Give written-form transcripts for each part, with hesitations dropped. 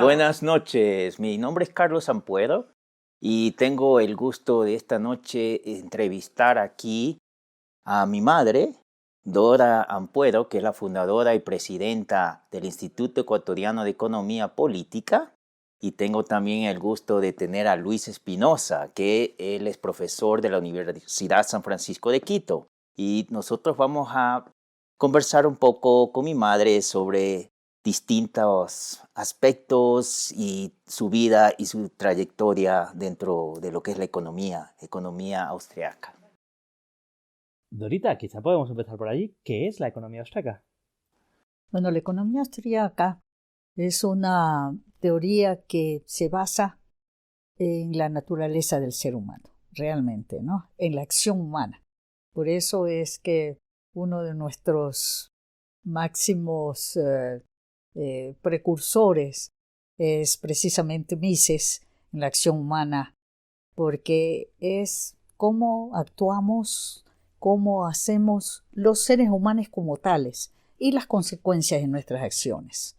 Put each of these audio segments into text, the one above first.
Buenas noches, mi nombre es Carlos Ampuero y tengo el gusto de esta noche entrevistar aquí a mi madre, Dora Ampuero, que es la fundadora y presidenta del Instituto Ecuatoriano de Economía Política. Y tengo también el gusto de tener a Luis Espinosa, que él es profesor de la Universidad San Francisco de Quito. Y nosotros vamos a conversar un poco con mi madre sobre distintos aspectos y su vida y su trayectoria dentro de lo que es la economía austriaca. Dorita, quizá podemos empezar por allí. ¿Qué es la economía austríaca? Bueno, la economía austríaca es una teoría que se basa en la naturaleza del ser humano, realmente, ¿no? En la acción humana. Por eso es que uno de nuestros máximos precursores es precisamente Mises en la acción humana, porque es cómo actuamos, cómo hacemos los seres humanos como tales y las consecuencias de nuestras acciones.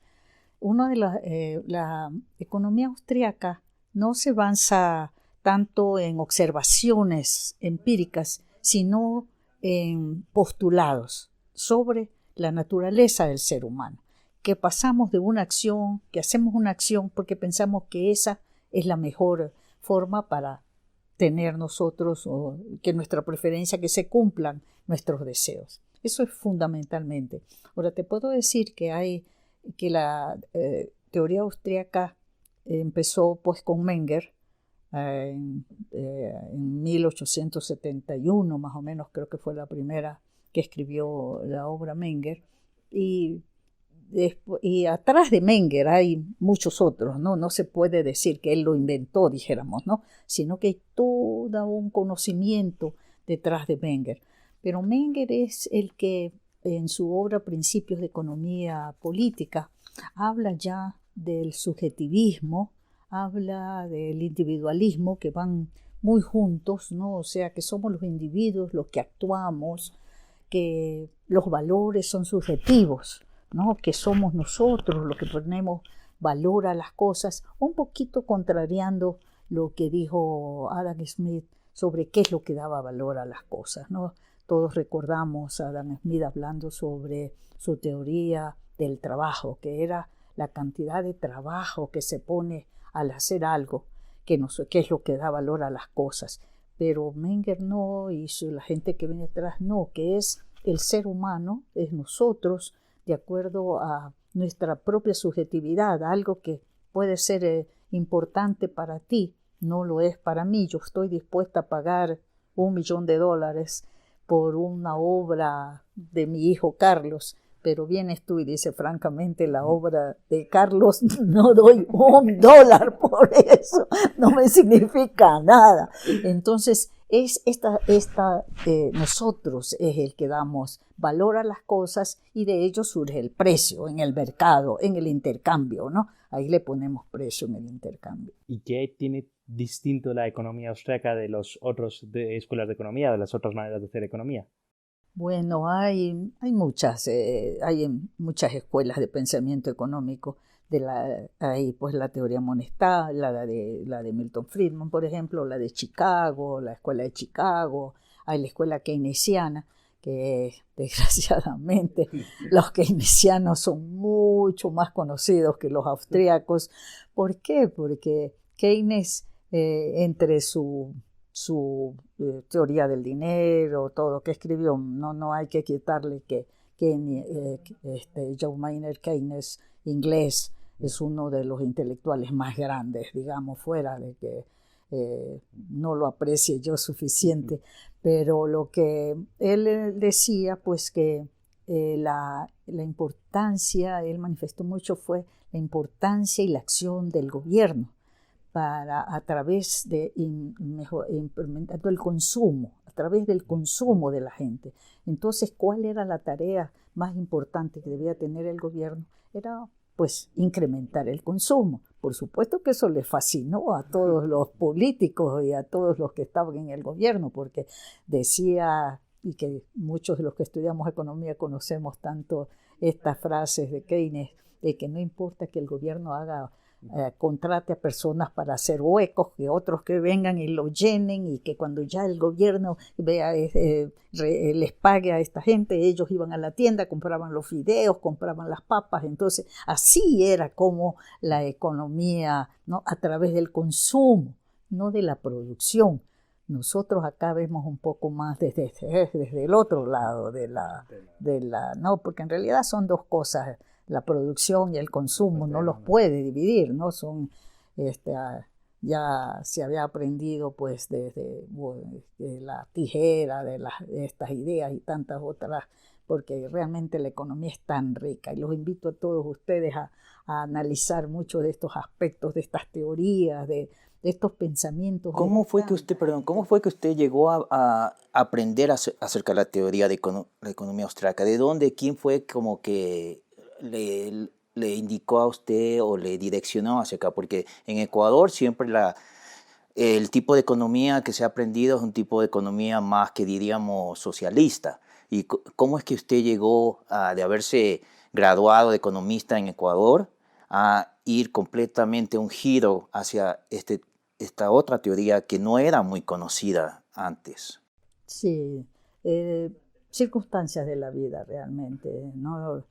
La economía austríaca no se basa tanto en observaciones empíricas, sino en postulados sobre la naturaleza del ser humano, que pasamos de una acción, que hacemos una acción porque pensamos que esa es la mejor forma para tener nosotros, o que nuestra preferencia, que se cumplan nuestros deseos. Eso es fundamentalmente. Ahora, te puedo decir que la teoría austríaca empezó pues con Menger en 1871, más o menos, creo que fue la primera que escribió la obra Menger, y atrás de Menger hay muchos otros, ¿no? No se puede decir que él lo inventó, dijéramos, ¿no? Sino que hay todo un conocimiento detrás de Menger. Pero Menger es el que en su obra Principios de Economía Política habla ya del subjetivismo, habla del individualismo, que van muy juntos, ¿no? O sea, que somos los individuos los que actuamos, que los valores son subjetivos, ¿no? Que somos nosotros los que ponemos valor a las cosas, un poquito contrariando lo que dijo Adam Smith sobre qué es lo que daba valor a las cosas, ¿no? Todos recordamos a Adam Smith hablando sobre su teoría del trabajo, que era la cantidad de trabajo que se pone al hacer algo, que es lo que da valor a las cosas. Pero Menger no, y la gente que viene atrás no, que es el ser humano, es nosotros, de acuerdo a nuestra propia subjetividad, algo que puede ser importante para ti, no lo es para mí. Yo estoy dispuesta a pagar $1.000.000 por una obra de mi hijo Carlos, pero vienes tú y dices, francamente, la obra de Carlos no doy $1 por eso, no me significa nada. Entonces, nosotros es el que damos valor a las cosas, y de ello surge el precio en el mercado, en el intercambio, ¿no? Ahí le ponemos precio en el intercambio. ¿Y qué tiene distinto la economía austríaca de los otros escuelas de economía, de las otras maneras de hacer economía? Bueno, hay muchas escuelas de pensamiento económico. Hay pues la teoría monestal, la de Milton Friedman, por ejemplo, la de Chicago, la escuela de Chicago, hay la escuela keynesiana, que desgraciadamente los keynesianos son mucho más conocidos que los austríacos. ¿Por qué? Porque Keynes, entre su teoría del dinero, todo que escribió, no hay que quitarle que John Maynard Keynes, inglés, es uno de los intelectuales más grandes, digamos, fuera de que no lo aprecie yo suficiente, pero lo que él decía, pues que la importancia, él manifestó mucho, fue la importancia y la acción del gobierno a través de implementando el consumo, a través del consumo de la gente. Entonces, ¿cuál era la tarea más importante que debía tener el gobierno? Era, pues, incrementar el consumo. Por supuesto que eso le fascinó a todos los políticos y a todos los que estaban en el gobierno, porque decía, y que muchos de los que estudiamos economía conocemos tanto estas frases de Keynes, de que no importa que el gobierno haga contrate a personas para hacer huecos, que otros que vengan y lo llenen, y que cuando ya el gobierno les pague a esta gente, ellos iban a la tienda, compraban los fideos, compraban las papas. Entonces así era como la economía, ¿no? A través del consumo, no de la producción. Nosotros acá vemos un poco más desde el otro lado no, porque en realidad son dos cosas, la producción y el consumo, no los puede dividir, ¿no? Son, ya se había aprendido pues desde la tijera, de estas ideas y tantas otras, porque realmente la economía es tan rica, y los invito a todos ustedes a analizar muchos de estos aspectos, de estas teorías, de estos pensamientos. ¿Cómo fue que usted llegó a aprender acerca de la teoría de la economía austríaca? ¿De dónde? ¿Quién fue como que le indicó a usted o le direccionó acerca? Porque en Ecuador siempre el tipo de economía que se ha aprendido es un tipo de economía más que diríamos socialista. ¿Y cómo es que usted llegó de haberse graduado de economista en Ecuador a ir completamente un giro hacia esta otra teoría que no era muy conocida antes? Sí, circunstancias de la vida realmente, ¿no?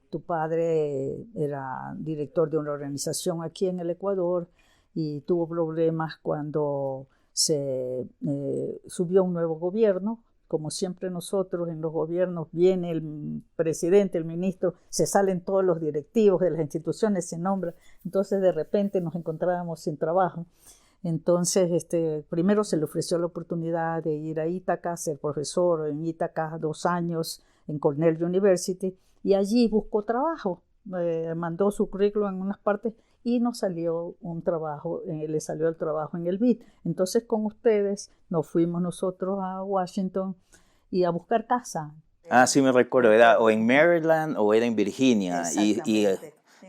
Tu padre era director de una organización aquí en el Ecuador y tuvo problemas cuando se subió un nuevo gobierno. Como siempre nosotros en los gobiernos, viene el presidente, el ministro, se salen todos los directivos de las instituciones, se nombra. Entonces de repente nos encontrábamos sin trabajo. Entonces primero se le ofreció la oportunidad de ir a Ítaca, ser profesor en Ítaca 2 años en Cornell University, y allí buscó trabajo. Mandó su currículum en unas partes y nos salió un trabajo, le salió el trabajo en el BID. Entonces con ustedes nos fuimos nosotros a Washington y a buscar casa. Sí me recuerdo, era o en Maryland o era en Virginia, y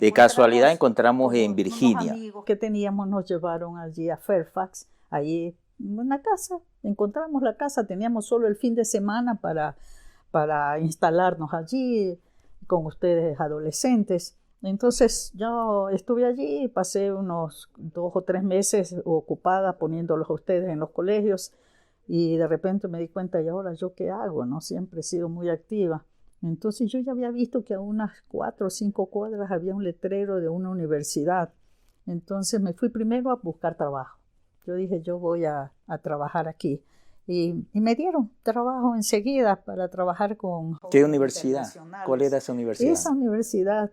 de casualidad encontramos en Virginia. Unos amigos que teníamos nos llevaron allí a Fairfax, allí una casa, encontramos la casa, teníamos solo el fin de semana para instalarnos allí con ustedes adolescentes. Entonces yo estuve allí y pasé unos 2 o 3 meses ocupada poniéndolos a ustedes en los colegios, y de repente me di cuenta, ¿y ahora yo qué hago? ¿No? Siempre he sido muy activa. Entonces yo ya había visto que a unas 4 o 5 cuadras había un letrero de una universidad. Entonces me fui primero a buscar trabajo. Yo dije, yo voy a trabajar aquí. Y me dieron trabajo enseguida para trabajar con... ¿Qué universidad? ¿Cuál era esa universidad? Esa universidad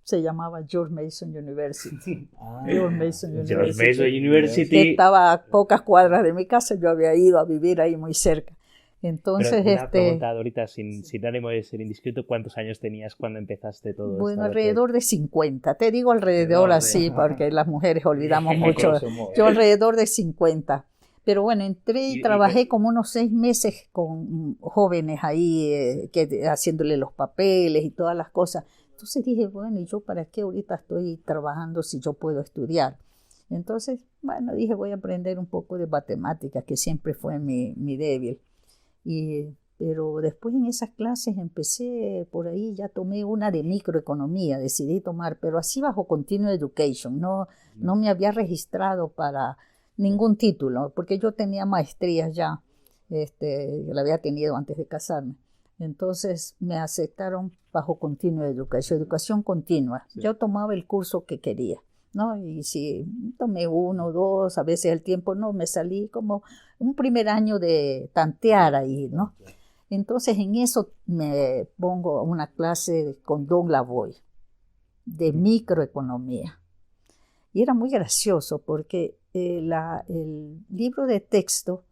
se llamaba George Mason University. George Mason University. Que estaba a pocas cuadras de mi casa, yo había ido a vivir ahí muy cerca. Entonces, pero una pregunta ahorita, sin ánimo de ser indiscreto, ¿cuántos años tenías cuando empezaste todo esto? Bueno, alrededor de 50. Te digo alrededor así, porque las mujeres olvidamos mucho. Yo alrededor de 50. Pero bueno, entré y trabajé como unos 6 meses con jóvenes ahí, haciéndole los papeles y todas las cosas. Entonces dije, bueno, ¿y yo para qué ahorita estoy trabajando si yo puedo estudiar? Entonces, bueno, dije, voy a aprender un poco de matemáticas, que siempre fue mi débil. Pero después en esas clases empecé por ahí, ya tomé una de microeconomía, decidí tomar, pero así bajo Continuing Education. No me había registrado para ningún título, porque yo tenía maestrías ya, la había tenido antes de casarme. Entonces me aceptaron bajo Continuing Education, educación continua. Sí. Yo tomaba el curso que quería, ¿no? Y si tomé 1 o 2, a veces el tiempo no, me salí como un primer año de tantear ahí, ¿no? Entonces en eso me pongo una clase con Don Lavoie de microeconomía. Y era muy gracioso porque el libro de texto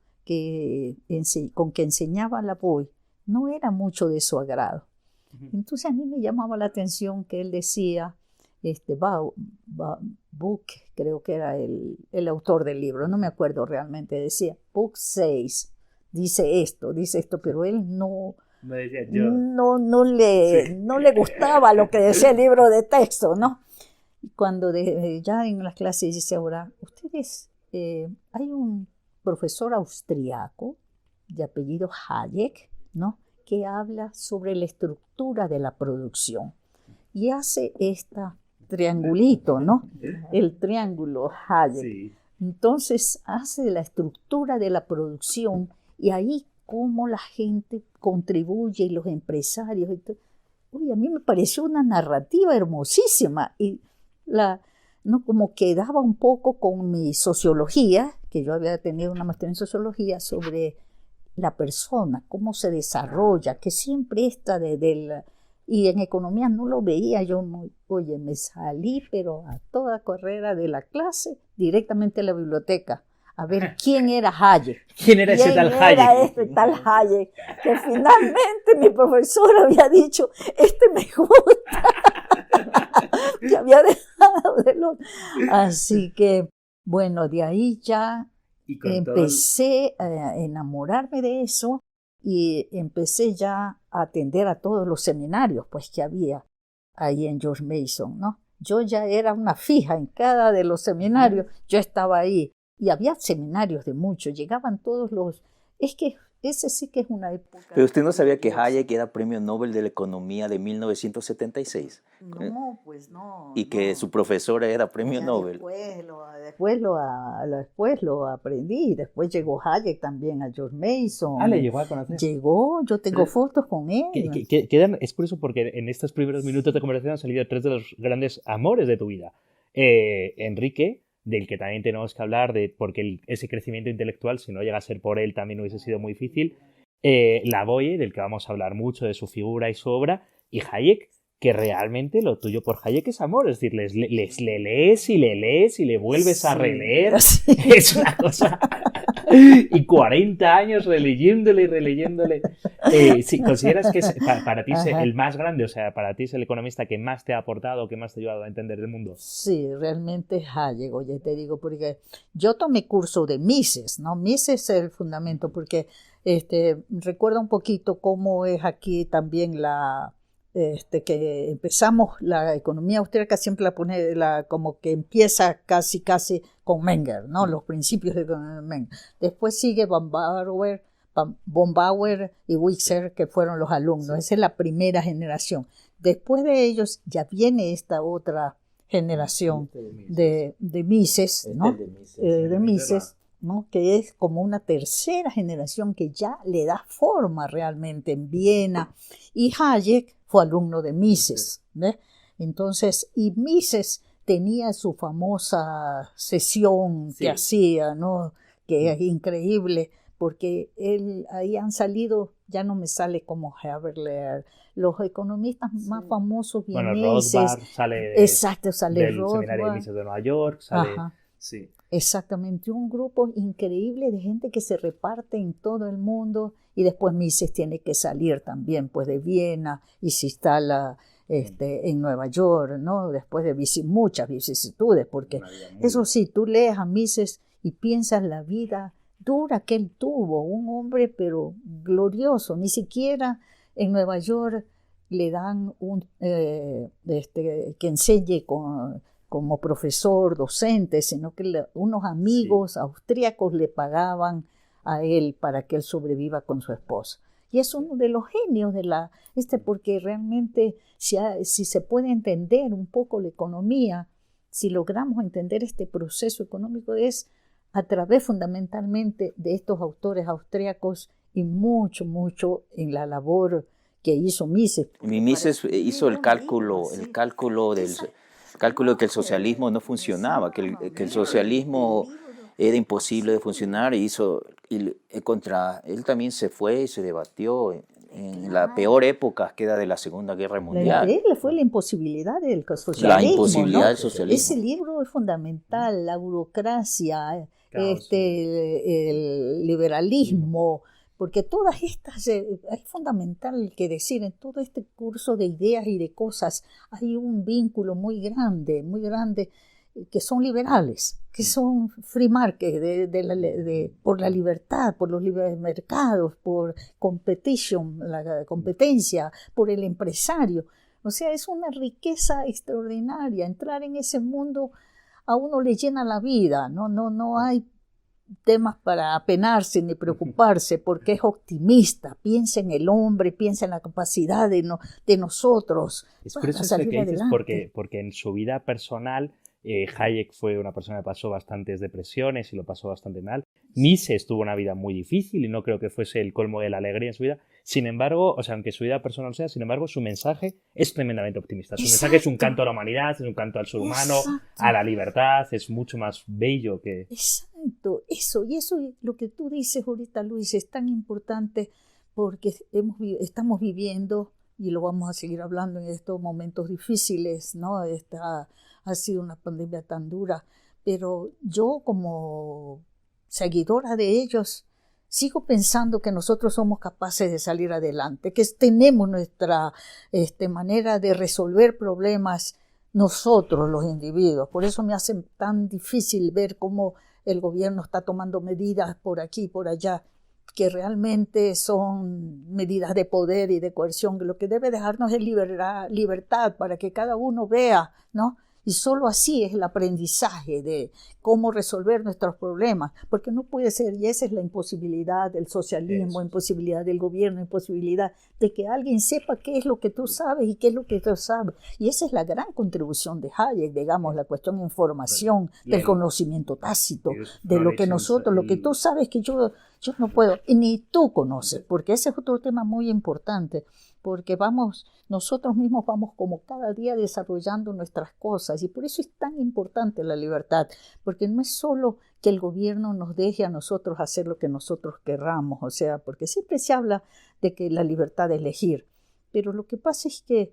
con que enseñaba Lavoie no era mucho de su agrado. Entonces a mí me llamaba la atención que él decía, Book, creo que era el autor del libro, no me acuerdo realmente, decía, Book 6, dice esto, pero él no le gustaba lo que decía el libro de texto, ¿no? Y cuando ya en las clases dice ahora, ustedes, hay un profesor austriaco de apellido Hayek, ¿no?, que habla sobre la estructura de la producción y hace esta triangulito, ¿no? El triángulo Hayek. Sí. Entonces hace la estructura de la producción y ahí cómo la gente contribuye y los empresarios. Y todo. Oye, a mí me pareció una narrativa hermosísima y no como quedaba un poco con mi sociología, que yo había tenido una maestría en sociología sobre la persona, cómo se desarrolla, que siempre está y en economía no lo veía yo muy, oye, me salí pero a toda carrera de la clase directamente a la biblioteca a ver quién era Hayek. ¿Quién era ese tal Hayek? Era este tal Hayek, que finalmente mi profesor había dicho, este me gusta, que había dejado del otro. Así que, bueno, de ahí ya empecé a enamorarme de eso y empecé ya a atender a todos los seminarios pues que había ahí en George Mason, ¿no? Yo ya era una fija en cada de los seminarios, yo estaba ahí y había seminarios de muchos, llegaban todos los... Es que ese sí que es una época... Pero usted no sabía que Hayek era premio Nobel de la Economía de 1976. No, pues no. Y que su profesora era premio Nobel. Después lo aprendí. Después llegó Hayek también a George Mason. Ah, ¿le llegó a conocer? Llegó, yo tengo fotos con él. Es curioso porque en estos primeros minutos de conversación han salido tres de los grandes amores de tu vida. Enrique, del que también tenemos que hablar, porque ese crecimiento intelectual, si no llega a ser por él, también hubiese sido muy difícil. Lavoie, del que vamos a hablar mucho, de su figura y su obra. Y Hayek, que realmente lo tuyo por Hayek es amor, es decir, le lees y le vuelves a releer, sí. Es una cosa... Y 40 años releyéndole y releyéndole. Si consideras que para ti es el más grande, o sea, para ti es el economista que más te ha aportado, que más te ha ayudado a entender el mundo. Sí, realmente Hayek, oye, te digo, porque yo tomé curso de Mises, ¿no? Mises es el fundamento, porque recuerda un poquito cómo es aquí también que empezamos la economía austríaca, siempre la pone como que empieza casi con Menger, ¿no? Los principios de Menger. Después sigue von Bauer y Wiesel, que fueron los alumnos. Sí. Esa es la primera generación. Después de ellos ya viene esta otra generación de Mises, ¿no? De Mises, ¿no? Que es como una tercera generación que ya le da forma realmente en Viena. Y Hayek fue alumno de Mises, ¿ves? Entonces, y Mises tenía su famosa sesión que hacía, ¿no? Que es increíble, porque ahí han salido, ya no me sale como Haberler, los economistas más famosos vieneses. Rothbard sale, exacto, sale del Rothbard. Seminario de Mises de Nueva York, sale... Ajá. Sí. Exactamente, un grupo increíble de gente que se reparte en todo el mundo y después Mises tiene que salir también pues de Viena y se instala en Nueva York, ¿no? Después de muchas vicisitudes, porque eso sí, tú lees a Mises y piensas la vida dura que él tuvo, un hombre pero glorioso, ni siquiera en Nueva York le dan que enseñe como profesor, docente, sino que unos amigos austríacos le pagaban a él para que él sobreviva con su esposa. Y es uno de los genios de porque realmente si se puede entender un poco la economía, si logramos entender este proceso económico, es a través fundamentalmente de estos autores austríacos y mucho en la labor que hizo Mises. Mises hizo el cálculo de que el socialismo no funcionaba, que el socialismo era imposible de funcionar y contra él también se fue y se debatió en la peor época que era de la Segunda Guerra Mundial. Él fue la imposibilidad del socialismo. La imposibilidad del socialismo. Ese libro es fundamental, la burocracia, el liberalismo, porque todas estas, es fundamental que decir, en todo este curso de ideas y de cosas hay un vínculo muy grande, que son liberales, que son free market, por la libertad, por los libres mercados, por la competencia, por el empresario. O sea, es una riqueza extraordinaria. Entrar en ese mundo a uno le llena la vida, no hay temas para apenarse ni preocuparse, porque es optimista, piensa en el hombre, piensa en la capacidad de nosotros Es para curioso eso salir que dices, adelante. porque en su vida personal Hayek fue una persona que pasó bastantes depresiones y lo pasó bastante mal. Mises tuvo una vida muy difícil y no creo que fuese el colmo de la alegría en su vida. Sin embargo, o sea, aunque su vida personal sea, sin embargo, su mensaje es tremendamente optimista. Su mensaje es un Exacto, canto a la humanidad, es un canto al ser humano, a exacto. la libertad, es mucho más bello que... Exacto, y eso lo que tú dices ahorita, Luis, es tan importante porque estamos viviendo, y lo vamos a seguir hablando en estos momentos difíciles, ¿no? Esta ha sido una pandemia tan dura, pero yo como seguidora de ellos, sigo pensando que nosotros somos capaces de salir adelante, que tenemos nuestra manera de resolver problemas nosotros los individuos. Por eso me hace tan difícil ver cómo el gobierno está tomando medidas por aquí y por allá, que realmente son medidas de poder y de coerción, que lo que debe dejarnos es libertad para que cada uno vea, ¿no? Y solo así es el aprendizaje de cómo resolver nuestros problemas, porque no puede ser, y esa es la imposibilidad del socialismo, Eso. imposibilidad del gobierno, imposibilidad de que alguien sepa qué es lo que tú sabes y qué es lo que tú sabes. Y esa es la gran contribución de Hayek, digamos, la cuestión de información, del conocimiento tácito, de lo que nosotros, lo que tú sabes que yo no puedo, y ni tú conoces, porque ese es otro tema muy importante, porque nosotros mismos vamos como cada día desarrollando nuestras cosas, y por eso es tan importante la libertad, porque no es solo que el gobierno nos deje a nosotros hacer lo que nosotros querramos, o sea, porque siempre se habla de que la libertad de elegir, pero lo que pasa es que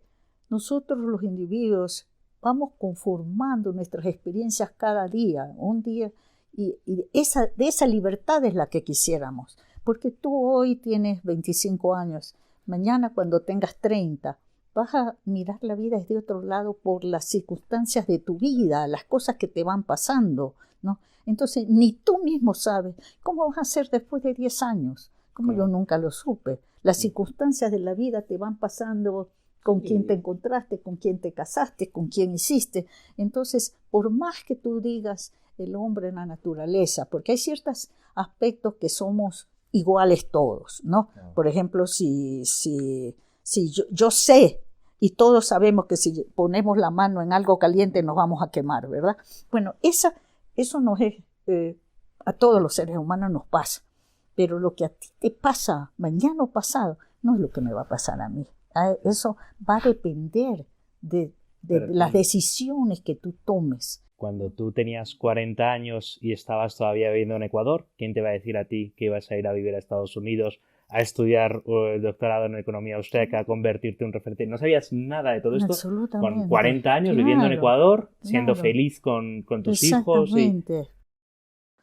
nosotros los individuos vamos conformando nuestras experiencias cada día, un día, y de esa libertad es la que quisiéramos, porque tú hoy tienes 25 años, mañana cuando tengas 30, vas a mirar la vida desde otro lado por las circunstancias de tu vida, las cosas que te van pasando, ¿no? Entonces, ni tú mismo sabes cómo vas a ser después de 10 años, como yo nunca lo supe. Las circunstancias de la vida te van pasando con quién te encontraste, con quién te casaste, con quién hiciste. Entonces, por más que tú digas el hombre en la naturaleza, porque hay ciertos aspectos que somos iguales todos, ¿no? Por ejemplo, si yo sé, y todos sabemos que si ponemos la mano en algo caliente nos vamos a quemar, ¿verdad? Bueno, eso nos es, a todos los seres humanos nos pasa, pero lo que a ti te pasa mañana o pasado no es lo que me va a pasar a mí. Eso va a depender de las decisiones que tú tomes. Cuando tú tenías 40 años y estabas todavía viviendo en Ecuador, ¿quién te va a decir a ti que ibas a ir a vivir a Estados Unidos, a estudiar el doctorado en economía austríaca, a convertirte en un referente? No sabías nada de todo esto. Absolutamente. Con 40 años Claro, viviendo en Ecuador, siendo claro. feliz con tus hijos. Exactamente.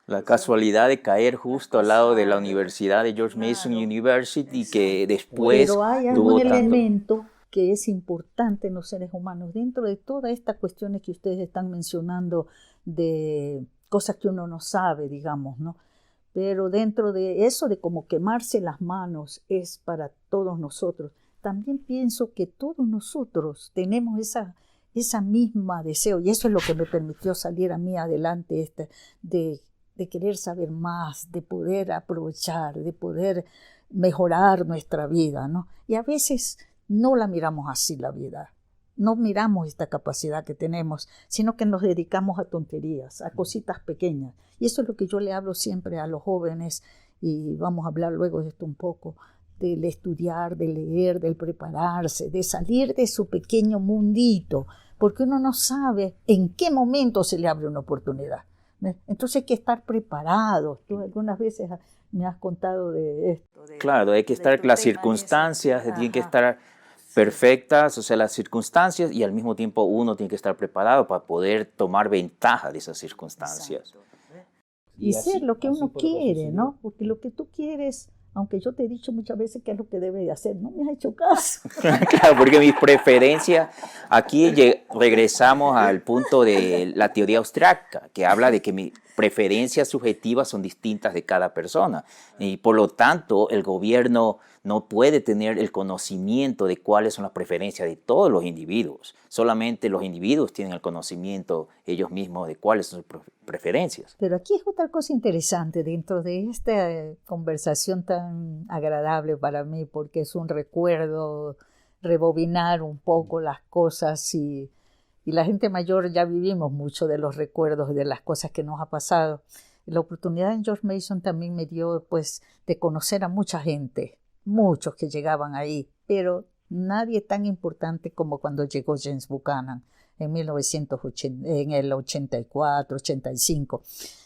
La casualidad de caer justo al lado de la Universidad de George Mason University, que después Pero hay tuvo un tanto... elemento que es importante en los seres humanos, dentro de todas estas cuestiones que ustedes están mencionando, de cosas que uno no sabe, digamos, ¿no? Pero dentro de eso de como quemarse las manos es para todos nosotros. También pienso que todos nosotros tenemos esa misma deseo, y eso es lo que me permitió salir a mí adelante, de querer saber más, de poder aprovechar, de poder mejorar nuestra vida, ¿no? Y a veces no la miramos así la vida, no miramos esta capacidad que tenemos, sino que nos dedicamos a tonterías, a cositas pequeñas. Y eso es lo que yo le hablo siempre a los jóvenes, y vamos a hablar luego de esto un poco, del estudiar, de leer, del prepararse, de salir de su pequeño mundito, porque uno no sabe en qué momento se le abre una oportunidad. Entonces hay que estar preparados. Tú algunas veces me has contado de esto. Claro, hay que estar, las circunstancias tienen que estar perfectas, o sea, las circunstancias, y al mismo tiempo uno tiene que estar preparado para poder tomar ventaja de esas circunstancias. Exacto. Y ser lo que uno quiere, ¿no? Porque lo que tú quieres, aunque yo te he dicho muchas veces qué es lo que debe de hacer, no me has hecho caso. Claro, porque mis preferencias, aquí regresamos al punto de la teoría austríaca, que habla de que mis preferencias subjetivas son distintas de cada persona, y por lo tanto el gobierno no puede tener el conocimiento de cuáles son las preferencias de todos los individuos. Solamente los individuos tienen el conocimiento ellos mismos de cuáles son sus preferencias. Pero aquí es otra cosa interesante dentro de esta conversación tan agradable para mí, porque es un recuerdo, rebobinar un poco las cosas y la gente mayor ya vivimos mucho de los recuerdos de las cosas que nos ha pasado. La oportunidad en George Mason también me dio pues de conocer a mucha gente, muchos que llegaban ahí, pero nadie tan importante como cuando llegó James Buchanan en 1980, en el 84, 85.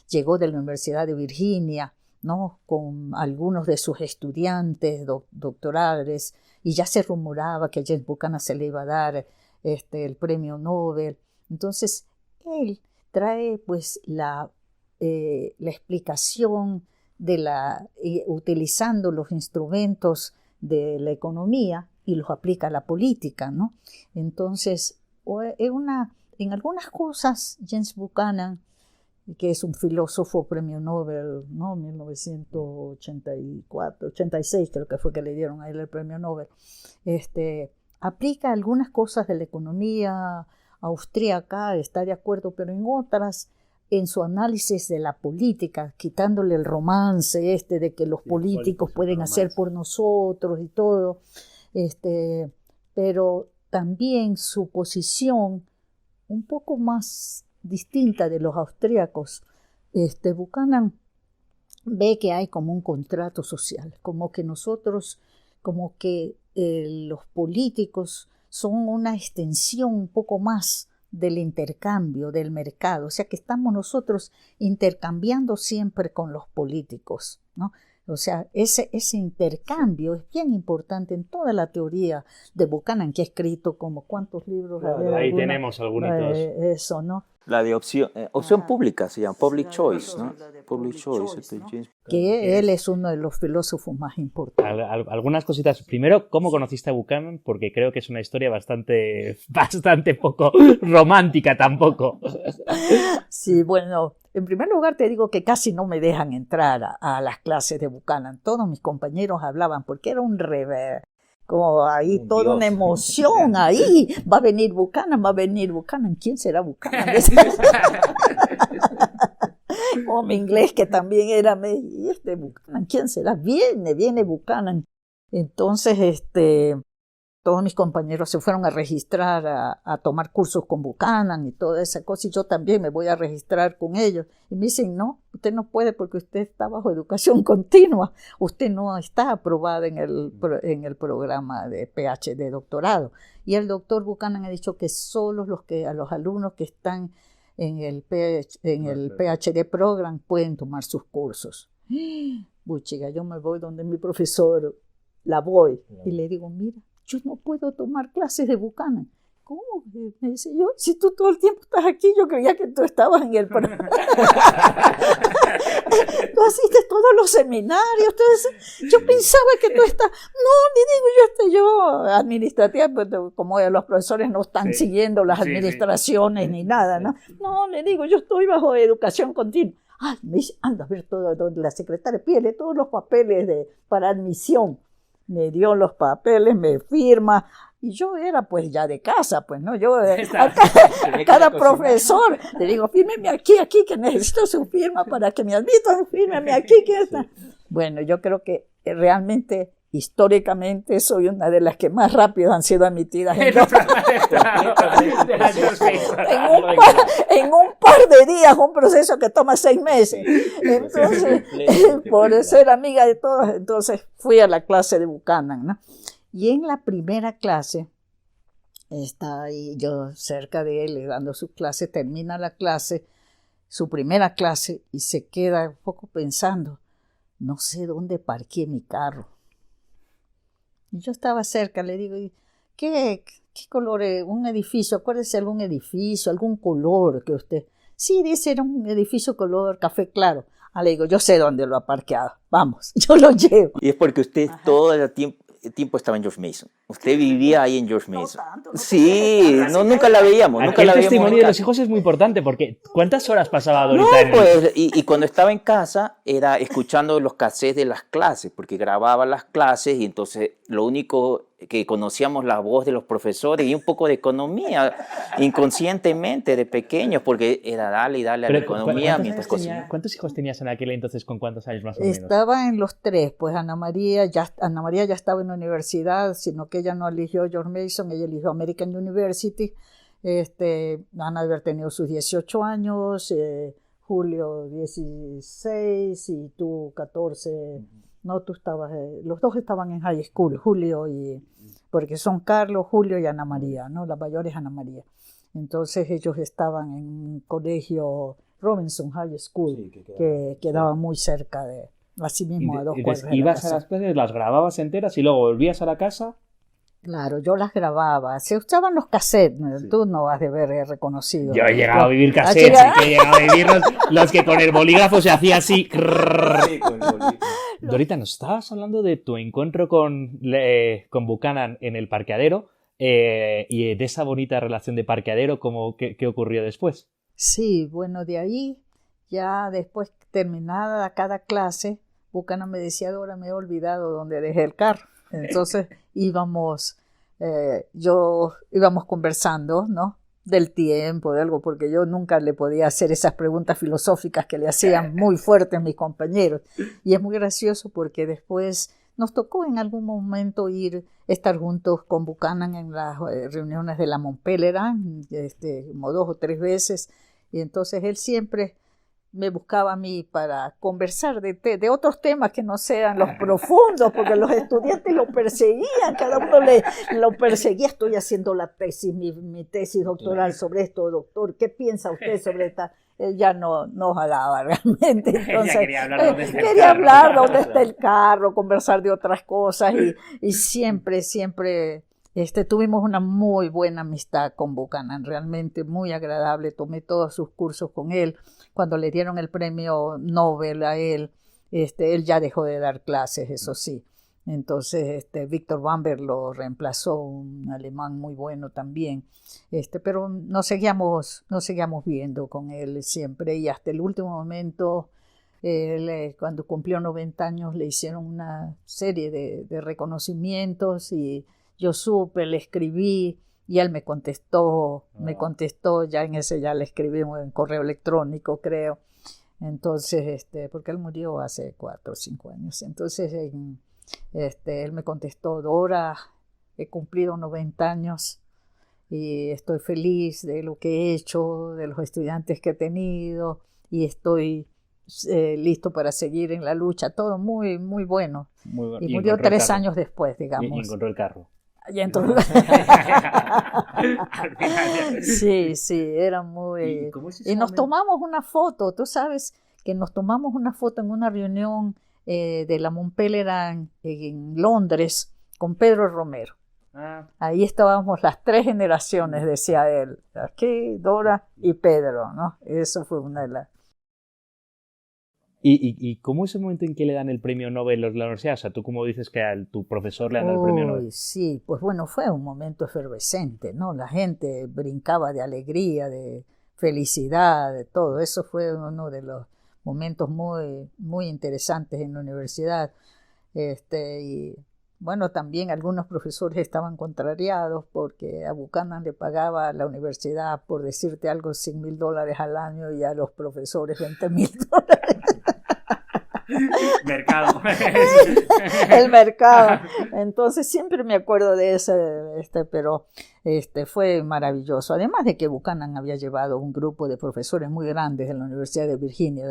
Llegó de la Universidad de Virginia, ¿no? Con algunos de sus estudiantes doctorales, y ya se rumoraba que a James Buchanan se le iba a dar el premio Nobel. Entonces, él trae pues la explicación de utilizando los instrumentos de la economía y los aplica a la política, ¿no? Entonces, en algunas cosas, James Buchanan, que es un filósofo premio Nobel, ¿no? 1984, 86 creo que fue que le dieron a él el premio Nobel, aplica algunas cosas de la economía austríaca, está de acuerdo, pero en otras, en su análisis de la política, quitándole el romance de que los políticos pueden hacer por nosotros y todo, pero también su posición un poco más distinta de los austríacos. Buchanan ve que hay como un contrato social, como que nosotros, como que los políticos son una extensión un poco más del intercambio, del mercado, o sea que estamos nosotros intercambiando siempre con los políticos, ¿no? O sea, ese intercambio es bien importante en toda la teoría de Buchanan, que ha escrito como ¿cuántos libros? Claro, ahí tenemos algunos. Eso, ¿no? La de opción pública se llama, Public Choice, ¿no? Public Choice, ¿no? Que él es uno de los filósofos más importantes. Algunas cositas. Primero, ¿cómo conociste a Buchanan? Porque creo que es una historia bastante poco romántica tampoco. Sí, bueno, en primer lugar te digo que casi no me dejan entrar a las clases de Buchanan. Todos mis compañeros hablaban porque era un rever. Como ahí toda una emoción ahí. Va a venir Buchanan, va a venir Buchanan. ¿Quién será Buchanan? O mi inglés que también era Buchanan, ¿quién será? Viene Buchanan. Entonces, todos mis compañeros se fueron a registrar a tomar cursos con Buchanan y toda esa cosa, y yo también me voy a registrar con ellos. Y me dicen, no, usted no puede porque usted está bajo educación continua, usted no está aprobada en el programa de PhD doctorado. Y el doctor Buchanan ha dicho que solo a los alumnos que están en el PhD program pueden tomar sus cursos. Chica, yo me voy donde mi profesor, y le digo, mira, yo no puedo tomar clases de Buchanan. ¿Cómo? Me dice yo, si tú todo el tiempo estás aquí, yo creía que tú estabas en el programa. Tú asistes todos los seminarios, yo pensaba que tú estás. No, le digo, yo administrativa, pero como los profesores no están siguiendo las administraciones ni nada, ¿no? No, le digo, yo estoy bajo educación continua. Ay, me dice, anda a ver todo, donde la secretaria pide todos los papeles para admisión. Me dio los papeles, me firma, y yo era pues ya de casa, pues, ¿no? Yo a cada profesor le digo, fírmeme aquí, que necesito su firma para que me admitan, fírmeme aquí, que está. Bueno, yo creo que realmente, históricamente, soy una de las que más rápido han sido admitidas en un par de días, un proceso que toma 6 meses. Entonces, por ser amiga de todos, entonces fui a la clase de Buchanan, ¿no? Y en la primera clase, está ahí yo cerca de él dando su clase, termina la clase, su primera clase, y se queda un poco pensando, no sé dónde parqué mi carro. Y yo estaba cerca, le digo, ¿qué color es? ¿Un edificio? Acuérdese algún edificio, algún color que usted... Sí, dice, era un edificio color café claro. Le digo, yo sé dónde lo ha parqueado. Vamos, yo lo llevo. Y es porque usted todo el tiempo estaba en George Mason. Usted vivía ahí en George Mason. No tanto, sí, nunca la veíamos. Aquí el testimonio de los hijos es muy importante porque ¿cuántas horas pasaba Dorita? No, pues, y cuando estaba en casa era escuchando los cassettes de las clases, porque grababa las clases y entonces lo único que conocíamos la voz de los profesores y un poco de economía, inconscientemente de pequeños, porque era dale y dale a la economía mientras cocinaba. ¿Cuántos hijos tenías en aquel entonces, con cuántos años más o menos? Estaba en los 3, pues Ana María ya estaba en la universidad, sino que ella no eligió George Mason, ella eligió American University. Ana haber tenido sus 18 años, Julio 16 y tú 14. No, tú estabas, los dos estaban en high school, Julio y, porque son Carlos, Julio y Ana María, ¿no? La mayor es Ana María. Entonces ellos estaban en un colegio, Robinson High School, que quedaba muy cerca de, así mismo a 2 cuadras de la ibas casa. a las clases, las grababas enteras y luego volvías a la casa. Claro, yo las grababa. Se usaban los cassettes, Sí. Tú no has de haber reconocido. Yo he llegado a vivir cassettes, sí que he llegado a vivir los que con el bolígrafo se hacía así. Sí, con el bolígrafo. Dorita, nos estabas hablando de tu encuentro con Buchanan en el parqueadero y de esa bonita relación de parqueadero, ¿qué ocurrió después? Sí, bueno, de ahí, ya después terminada cada clase, Buchanan me decía, Dora, me he olvidado dónde dejé el carro. Entonces íbamos conversando, ¿no? Del tiempo, de algo, porque yo nunca le podía hacer esas preguntas filosóficas que le hacían muy fuertes mis compañeros. Y es muy gracioso porque después nos tocó en algún momento estar juntos con Buchanan en las reuniones de la Mont Pelerin, como 2 o 3 veces. Y entonces él siempre me buscaba a mí para conversar de otros temas que no sean los profundos, porque los estudiantes lo perseguían, cada uno lo perseguía. Estoy haciendo la tesis, mi tesis doctoral sobre esto, doctor, ¿qué piensa usted sobre esta? Él ya no jalaba realmente, entonces quería hablar dónde está el carro, conversar de otras cosas y siempre tuvimos una muy buena amistad con Buchanan, realmente muy agradable. Tomé todos sus cursos con él. Cuando le dieron el premio Nobel a él, él ya dejó de dar clases, eso sí. Entonces, Víctor Bamberg lo reemplazó, un alemán muy bueno también. Pero nos seguíamos viendo con él siempre y hasta el último momento. Cuando cumplió 90 años le hicieron una serie de reconocimientos y yo supe, le escribí y él me contestó, ya en ese ya le escribí en correo electrónico, creo. Entonces, porque él murió hace 4 o 5 años. Entonces, él me contestó, Dora, he cumplido 90 años y estoy feliz de lo que he hecho, de los estudiantes que he tenido y estoy listo para seguir en la lucha. Todo muy, muy bueno. Muy bueno. Y murió 3 años después, digamos. Y encontró el carro. Y entonces... sí, era muy... Y nos tomamos una foto, tú sabes que nos tomamos una foto en una reunión de la Mont Pelerin en Londres con Pedro Romero. Ahí estábamos las 3 generaciones, decía él. Aquí, Dora y Pedro, ¿no? Eso fue una de las... ¿Y cómo es el momento en que le dan el premio Nobel en la universidad? O sea, tú como dices que a tu profesor le dan el premio Nobel. Sí, pues bueno, fue un momento efervescente, ¿no? La gente brincaba de alegría, de felicidad, de todo. Eso fue uno de los momentos muy, muy interesantes en la universidad. Y bueno, también algunos profesores estaban contrariados porque a Buchanan le pagaba a la universidad, por decirte algo, $100,000 al año y a los profesores $20,000. Mercado. El mercado. Entonces siempre me acuerdo de ese, pero fue maravilloso. Además de que Buchanan había llevado un grupo de profesores muy grandes de la Universidad de Virginia,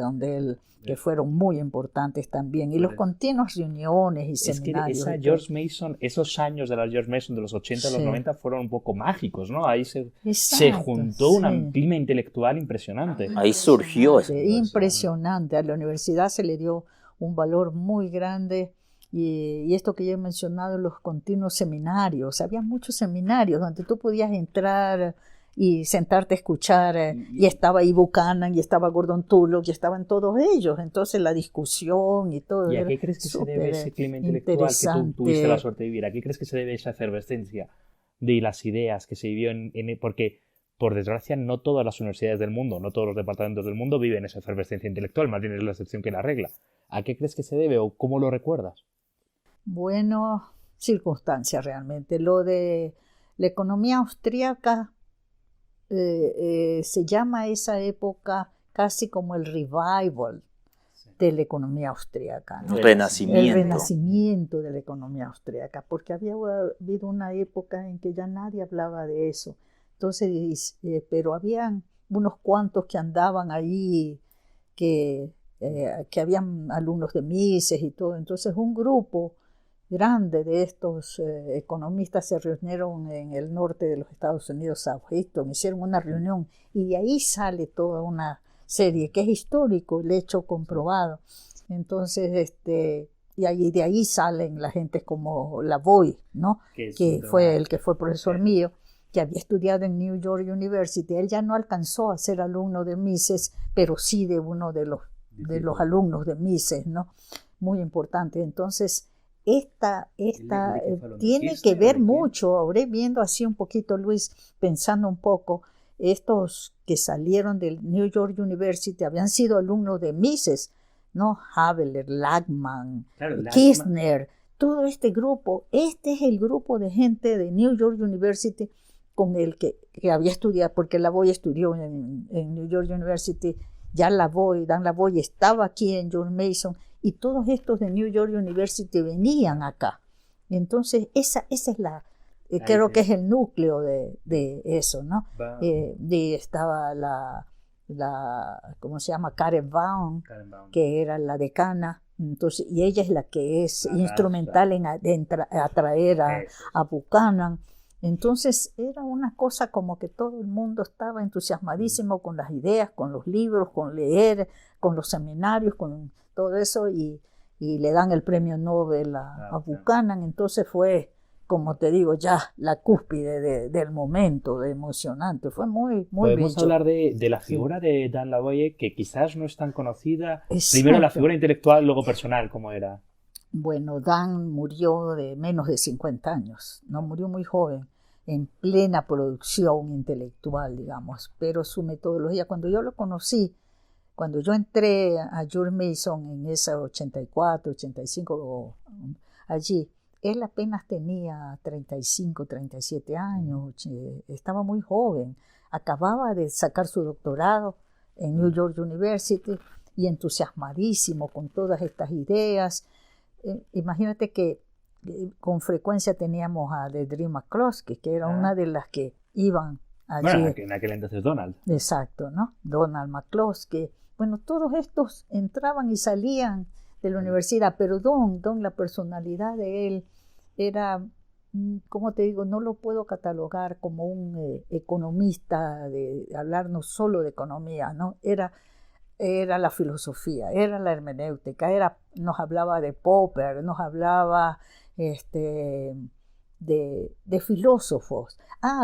que fueron muy importantes también. Y los continuas reuniones y seminarios. Es que George Mason, esos años de la George Mason de los 80 a los 90 fueron un poco mágicos, ¿no? Ahí se juntó una clima intelectual impresionante. Ahí surgió eso. Impresionante. A la universidad se le dio un valor muy grande y esto que ya he mencionado, los continuos seminarios. Había muchos seminarios donde tú podías entrar y sentarte a escuchar, y estaba ahí Buchanan, y estaba Gordon Tullock, y estaban todos ellos. Entonces la discusión y todo. ¿Y a qué crees que se debe ese clima intelectual que tú tuviste la suerte de vivir? ¿A qué crees que se debe esa efervescencia de las ideas que se vivió porque, por desgracia, no todas las universidades del mundo, no todos los departamentos del mundo viven esa efervescencia intelectual, más bien es la excepción que la regla? ¿A qué crees que se debe o cómo lo recuerdas? Bueno, circunstancia realmente. Lo de la economía austríaca se llama esa época casi como el revival de la economía austríaca, ¿no? El renacimiento. El renacimiento de la economía austríaca, porque había habido una época en que ya nadie hablaba de eso. Entonces, pero habían unos cuantos que andaban ahí, que habían alumnos de Mises y todo. Entonces, un grupo grande de estos economistas se reunieron en el norte de los Estados Unidos, Southampton, hicieron una reunión y de ahí sale toda una serie que es histórico, el hecho comprobado. Entonces, y de ahí salen la gente como Lavoie, ¿no? Que fue el que fue profesor mío, que había estudiado en New York University. Él ya no alcanzó a ser alumno de Mises, pero sí de uno de los alumnos de Mises, ¿no? Muy importante. Entonces, esta tiene que ver mucho, ahora viendo así un poquito, Luis, pensando un poco, estos que salieron del New York University habían sido alumnos de Mises, ¿no? Haveler, Lachmann, Kirchner, todo este grupo. Este es el grupo de gente de New York University con el que había estudiado, porque Lavoie estudió en New York University, ya Dan Lavoie estaba aquí en George Mason, y todos estos de New York University venían acá. Entonces, esa es creo que es el núcleo de eso, ¿no? Estaba ¿cómo se llama? Karen Baum, que era la decana. Entonces, y ella es la que es instrumental en atraer a Buchanan. Entonces, era una cosa como que todo el mundo estaba entusiasmadísimo con las ideas, con los libros, con leer, con los seminarios, con todo eso, y le dan el premio Nobel a Buchanan. Entonces fue, como te digo, ya la cúspide del momento, de emocionante. Fue muy Podemos bello. hablar de la figura de Dan Lavoie, que quizás no es tan conocida. Exacto. Primero la figura intelectual, luego personal, ¿cómo era? Bueno, Dan murió de menos de 50 años, no murió muy joven, en plena producción intelectual, digamos, pero su metodología, cuando yo lo conocí, cuando yo entré a George Mason en esa 84, 85, allí, él apenas tenía 35, 37 años, estaba muy joven, acababa de sacar su doctorado en New York University y entusiasmadísimo con todas estas ideas. Imagínate que con frecuencia teníamos a Deidre McCloskey, que era una de las que iban allí. Bueno, en aquel entonces Donald. Exacto, ¿no? Donald McCloskey. Bueno, todos estos entraban y salían de la universidad, pero Don, la personalidad de él era, como te digo, no lo puedo catalogar como un economista de hablarnos solo de economía, ¿no? Era la filosofía, era la hermenéutica, nos hablaba de Popper, nos hablaba de filósofos.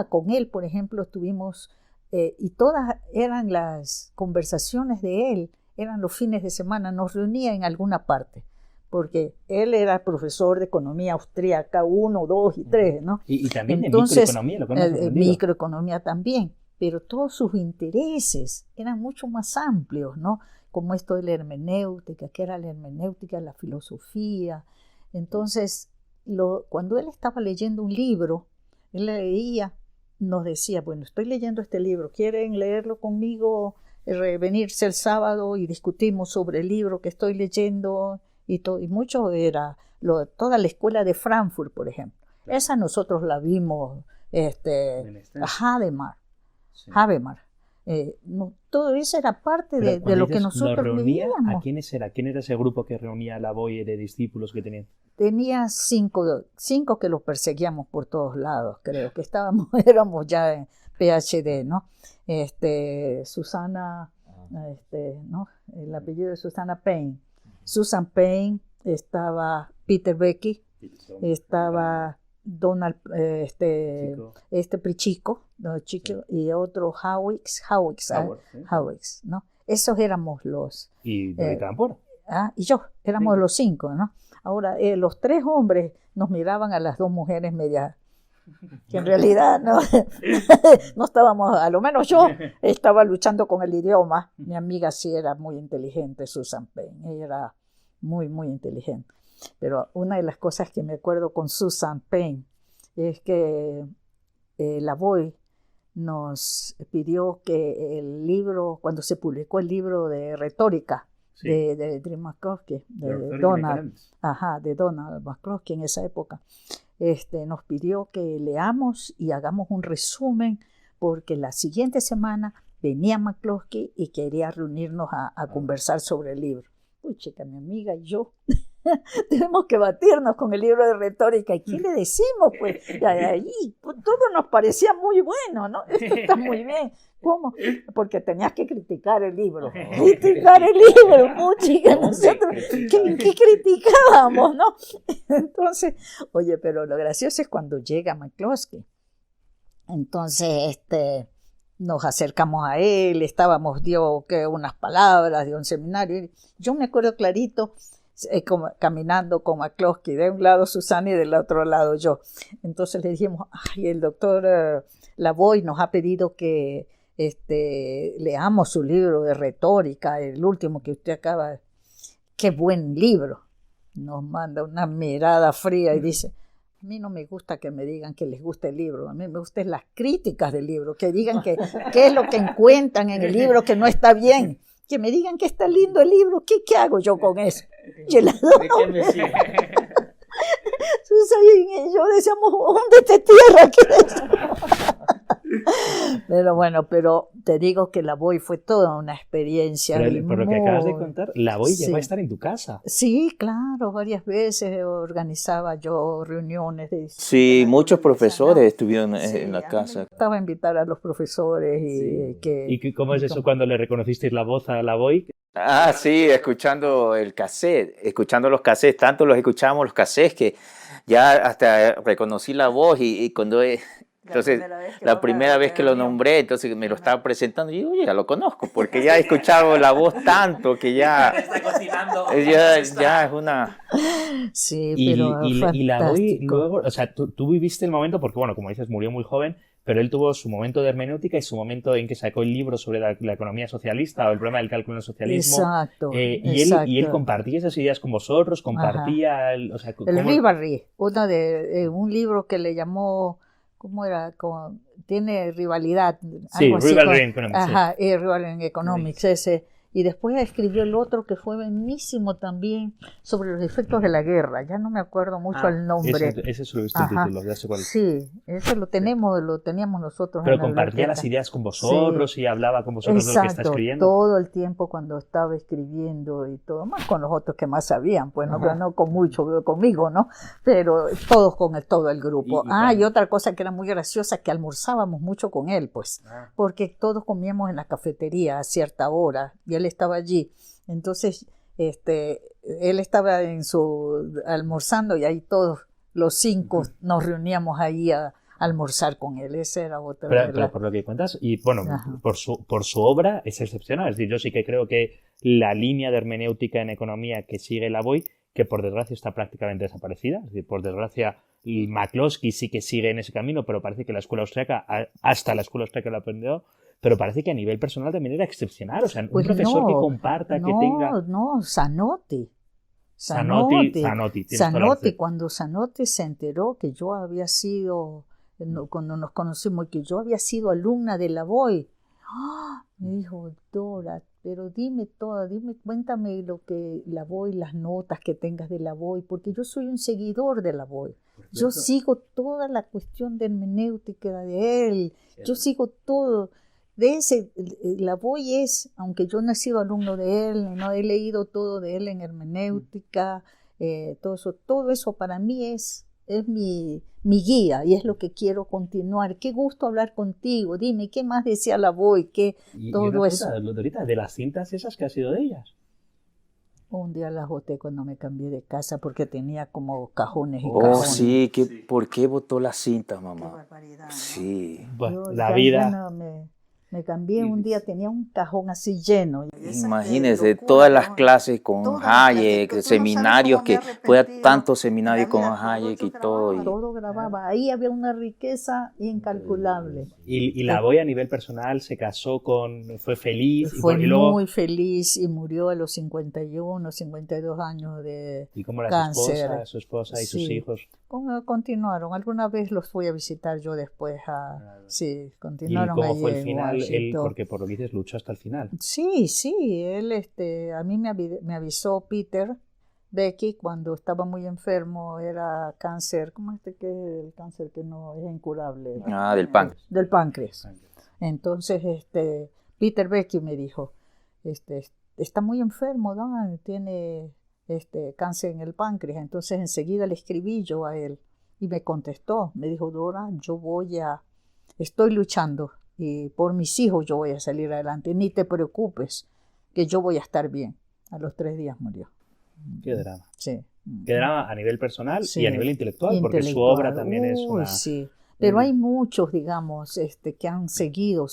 Con él, por ejemplo, estuvimos, y todas eran las conversaciones de él, eran los fines de semana, nos reunía en alguna parte, porque él era profesor de economía austríaca 1, 2 y 3, ¿no? Y también entonces, de microeconomía, lo que hemos aprendido. Microeconomía también, pero todos sus intereses eran mucho más amplios, ¿no? Como esto de la hermenéutica, que era la hermenéutica, la filosofía. Entonces, cuando él estaba leyendo un libro, él leía, nos decía, bueno, estoy leyendo este libro, ¿quieren leerlo conmigo? Venirse el sábado y discutimos sobre el libro que estoy leyendo y todo. Y mucho era toda la escuela de Frankfurt, por ejemplo. Claro. Esa nosotros la vimos, Hadamard. Sí. Habermas. Todo eso era parte de lo que nosotros vivíamos. ¿A quiénes era? ¿Quién era ese grupo que reunía a Lavoie de discípulos que tenían? Tenía cinco que los perseguíamos por todos lados, creo que éramos ya en PhD, ¿no? Susana, ¿no? El apellido de Susana Payne. Susan Payne, estaba Peter Becky, estaba Donald, Prichico, sí. Y otro Howicks, ¿no? Esos éramos los... ¿Y David Ampuero? Y yo, éramos los 5, ¿no? Ahora, los 3 hombres nos miraban a las 2 mujeres medias, que en realidad no estábamos, a lo menos yo estaba luchando con el idioma. Mi amiga sí era muy inteligente, Susan Payne, ella era muy, muy inteligente. Pero una de las cosas que me acuerdo con Susan Payne es que Lavoie nos pidió que el libro, cuando se publicó el libro de retórica de Dream McCloskey, de Donald McCloskey en esa época, nos pidió que leamos y hagamos un resumen, porque la siguiente semana venía McCloskey y quería reunirnos a conversar sobre el libro. Uy, chica, mi amiga y yo tenemos que batirnos con el libro de retórica. ¿Y qué le decimos? Pues ahí todo nos parecía muy bueno, ¿no? Esto está muy bien. ¿Cómo? Porque tenías que criticar el libro. Criticar el libro, chica, nosotros, ¿qué criticábamos, no? Entonces, oye, pero lo gracioso es cuando llega McCloskey. Entonces, nos acercamos a él, dio unas palabras, dio un seminario. Yo me acuerdo clarito, caminando con McCloskey, de un lado Susana y del otro lado yo. Entonces le dijimos, ay, el doctor Lavoie nos ha pedido que leamos su libro de retórica, el último que usted acaba. Qué buen libro. Nos manda una mirada fría y dice, a mí no me gusta que me digan que les gusta el libro, a mí me gustan las críticas del libro, que digan qué es lo que encuentran en el libro que no está bien, que me digan que está lindo el libro, ¿qué hago yo con eso? Yo la doy. ¿De qué me sirve? Susan y yo decíamos, húndete tierra, ¿qué es eso? Pero bueno, pero te digo que Lavoie fue toda una experiencia. Pero por lo que acabas de contar, Lavoie llegó a estar en tu casa. Sí, claro, varias veces organizaba yo reuniones. Sí, muchos profesores estuvieron en la casa. Me gustaba invitar a los profesores. ¿Y cómo es eso cuando le reconocisteis la voz a Lavoie? Ah, sí, escuchando el cassette, escuchando los cassettes, tanto los escuchábamos los cassettes que ya hasta reconocí la voz y cuando... Entonces, la primera vez que lo nombré, entonces me lo estaba presentando y oye, ya lo conozco, porque ya he escuchado la voz tanto que ya... Está cocinando. Ya es una... Sí, pero y Lavoie luego, o sea, tú viviste el momento, porque bueno, como dices, murió muy joven, pero él tuvo su momento de hermenéutica y su momento en que sacó el libro sobre la economía socialista o el problema del cálculo en el socialismo. Exacto. Y él compartía esas ideas con vosotros, compartía... El Rivalry, un libro que le llamó... ¿Cómo era? Tiene rivalidad. Sí, Rivalry in Economics. Ajá, Rivalry in Economics, ese. Y después escribió el otro que fue buenísimo también sobre los efectos de la guerra. Ya no me acuerdo mucho el nombre. Ese solo he visto el título, ya sé cuál es. Sí, ese lo teníamos nosotros. Pero compartía las ideas con vosotros y hablaba con vosotros de lo que está escribiendo. Todo el tiempo cuando estaba escribiendo y todo, más con los otros que más sabían, pues no con mucho, conmigo, ¿no? Pero todos con todo el grupo. Y otra cosa que era muy graciosa, que almorzábamos mucho con él, pues, porque todos comíamos en la cafetería a cierta hora y él estaba allí. Entonces, él estaba almorzando y ahí todos los 5 nos reuníamos ahí a almorzar con él. Ese era otro. Pero por lo que cuentas, y bueno, por su obra es excepcional. Es decir, yo sí que creo que la línea de hermenéutica en economía que sigue Lavoie, que por desgracia está prácticamente desaparecida, es decir, por desgracia McCloskey sí que sigue en ese camino, pero parece que la escuela austríaca, hasta la escuela austríaca lo aprendió, pero parece que a nivel personal también era excepcional, o sea, pues un profesor que comparta, que tenga... No, Zanotti, cuando Zanotti se enteró que yo había sido, cuando nos conocimos, que yo había sido alumna de Lavoie, me dijo, Dora, pero cuéntame lo que Lavoie, las notas que tengas de Lavoie, porque yo soy un seguidor de Lavoie. Yo sigo toda la cuestión de hermenéutica de él, yo sigo todo. De ese, Lavoie aunque yo no he sido alumno de él, no he leído todo de él en hermenéutica, todo eso para mí es mi guía y es lo que quiero continuar. Qué gusto hablar contigo. Dime, ¿qué más decía Lavoie? Todo eso. Dorita, de las cintas esas, ¿qué ha sido de ellas? Un día las boté cuando me cambié de casa porque tenía como cajones y cajones. Oh, sí, ¿por qué botó las cintas, mamá? Qué barbaridad, ¿no? Sí. Bueno, la vida... Me cambié un día, tenía un cajón así lleno. Imagínese, todas las clases con Hayek, seminarios, que fue a tantos seminarios con Hayek y todo. Todo grababa. Ahí había una riqueza incalculable. Y Lavoie a nivel personal se casó fue feliz. Fue muy feliz y murió a los 51, 52 años de ¿Y cómo era cáncer. su esposa y sus hijos? Continuaron. Alguna vez los fui a visitar yo después. Sí, continuaron. ¿Y cómo fue el final? Washington. Porque por lo que dices, luchó hasta el final. Sí, él, a mí me avisó Peter Becky cuando estaba muy enfermo, era cáncer, ¿cómo es que es el cáncer que no es incurable? Del páncreas. Del páncreas. Entonces, Peter Becky me dijo, está muy enfermo, ¿no? Tiene cáncer en el páncreas. Entonces enseguida le escribí yo a él y me contestó, me dijo, Dora, estoy luchando y por mis hijos yo voy a salir adelante, ni te preocupes, que yo voy a estar bien. A los 3 días murió. Qué drama. Sí. Qué drama a nivel personal y a nivel intelectual, porque su obra también es una... Sí, pero hay muchos, digamos, que han seguido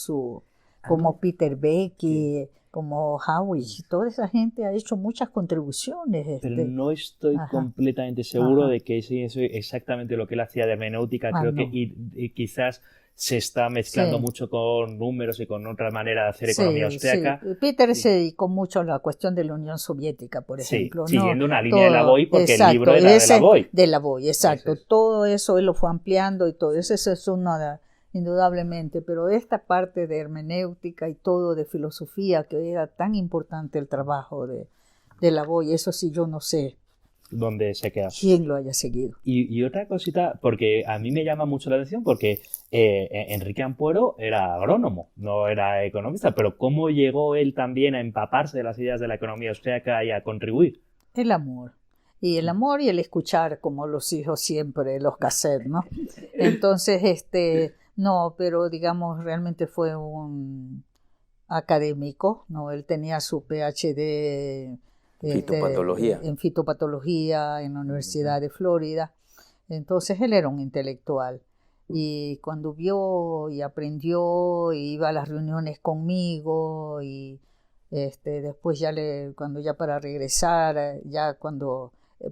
como Peter Becky, como Howie, toda esa gente ha hecho muchas contribuciones. Pero no estoy completamente seguro de que eso es exactamente lo que él hacía de hermenéutica. Creo que y quizás se está mezclando mucho con números y con otra manera de hacer economía austriaca. Sí. Peter se dedicó mucho a la cuestión de la Unión Soviética, por ejemplo. Siguiendo una línea de Lavoie, porque el libro era de Lavoie. De Lavoie, exacto. Todo eso él lo fue ampliando y todo eso es una... Indudablemente, pero esta parte de hermenéutica y todo de filosofía, que era tan importante el trabajo de Lavoie, eso sí yo no sé dónde se queda. ¿Quién lo haya seguido? Y otra cosita, porque a mí me llama mucho la atención, porque Enrique Ampuero era agrónomo, no era economista, pero ¿cómo llegó él también a empaparse de las ideas de la economía austríaca y a contribuir? El amor. Y el amor y el escuchar, como los hijos siempre, los cassettes, ¿no? Entonces, no, pero digamos, realmente fue un académico, ¿no? Él tenía su PhD en fitopatología en la Universidad de Florida. Entonces, él era un intelectual. Y cuando vio y aprendió, y iba a las reuniones conmigo, y después cuando ya para regresar,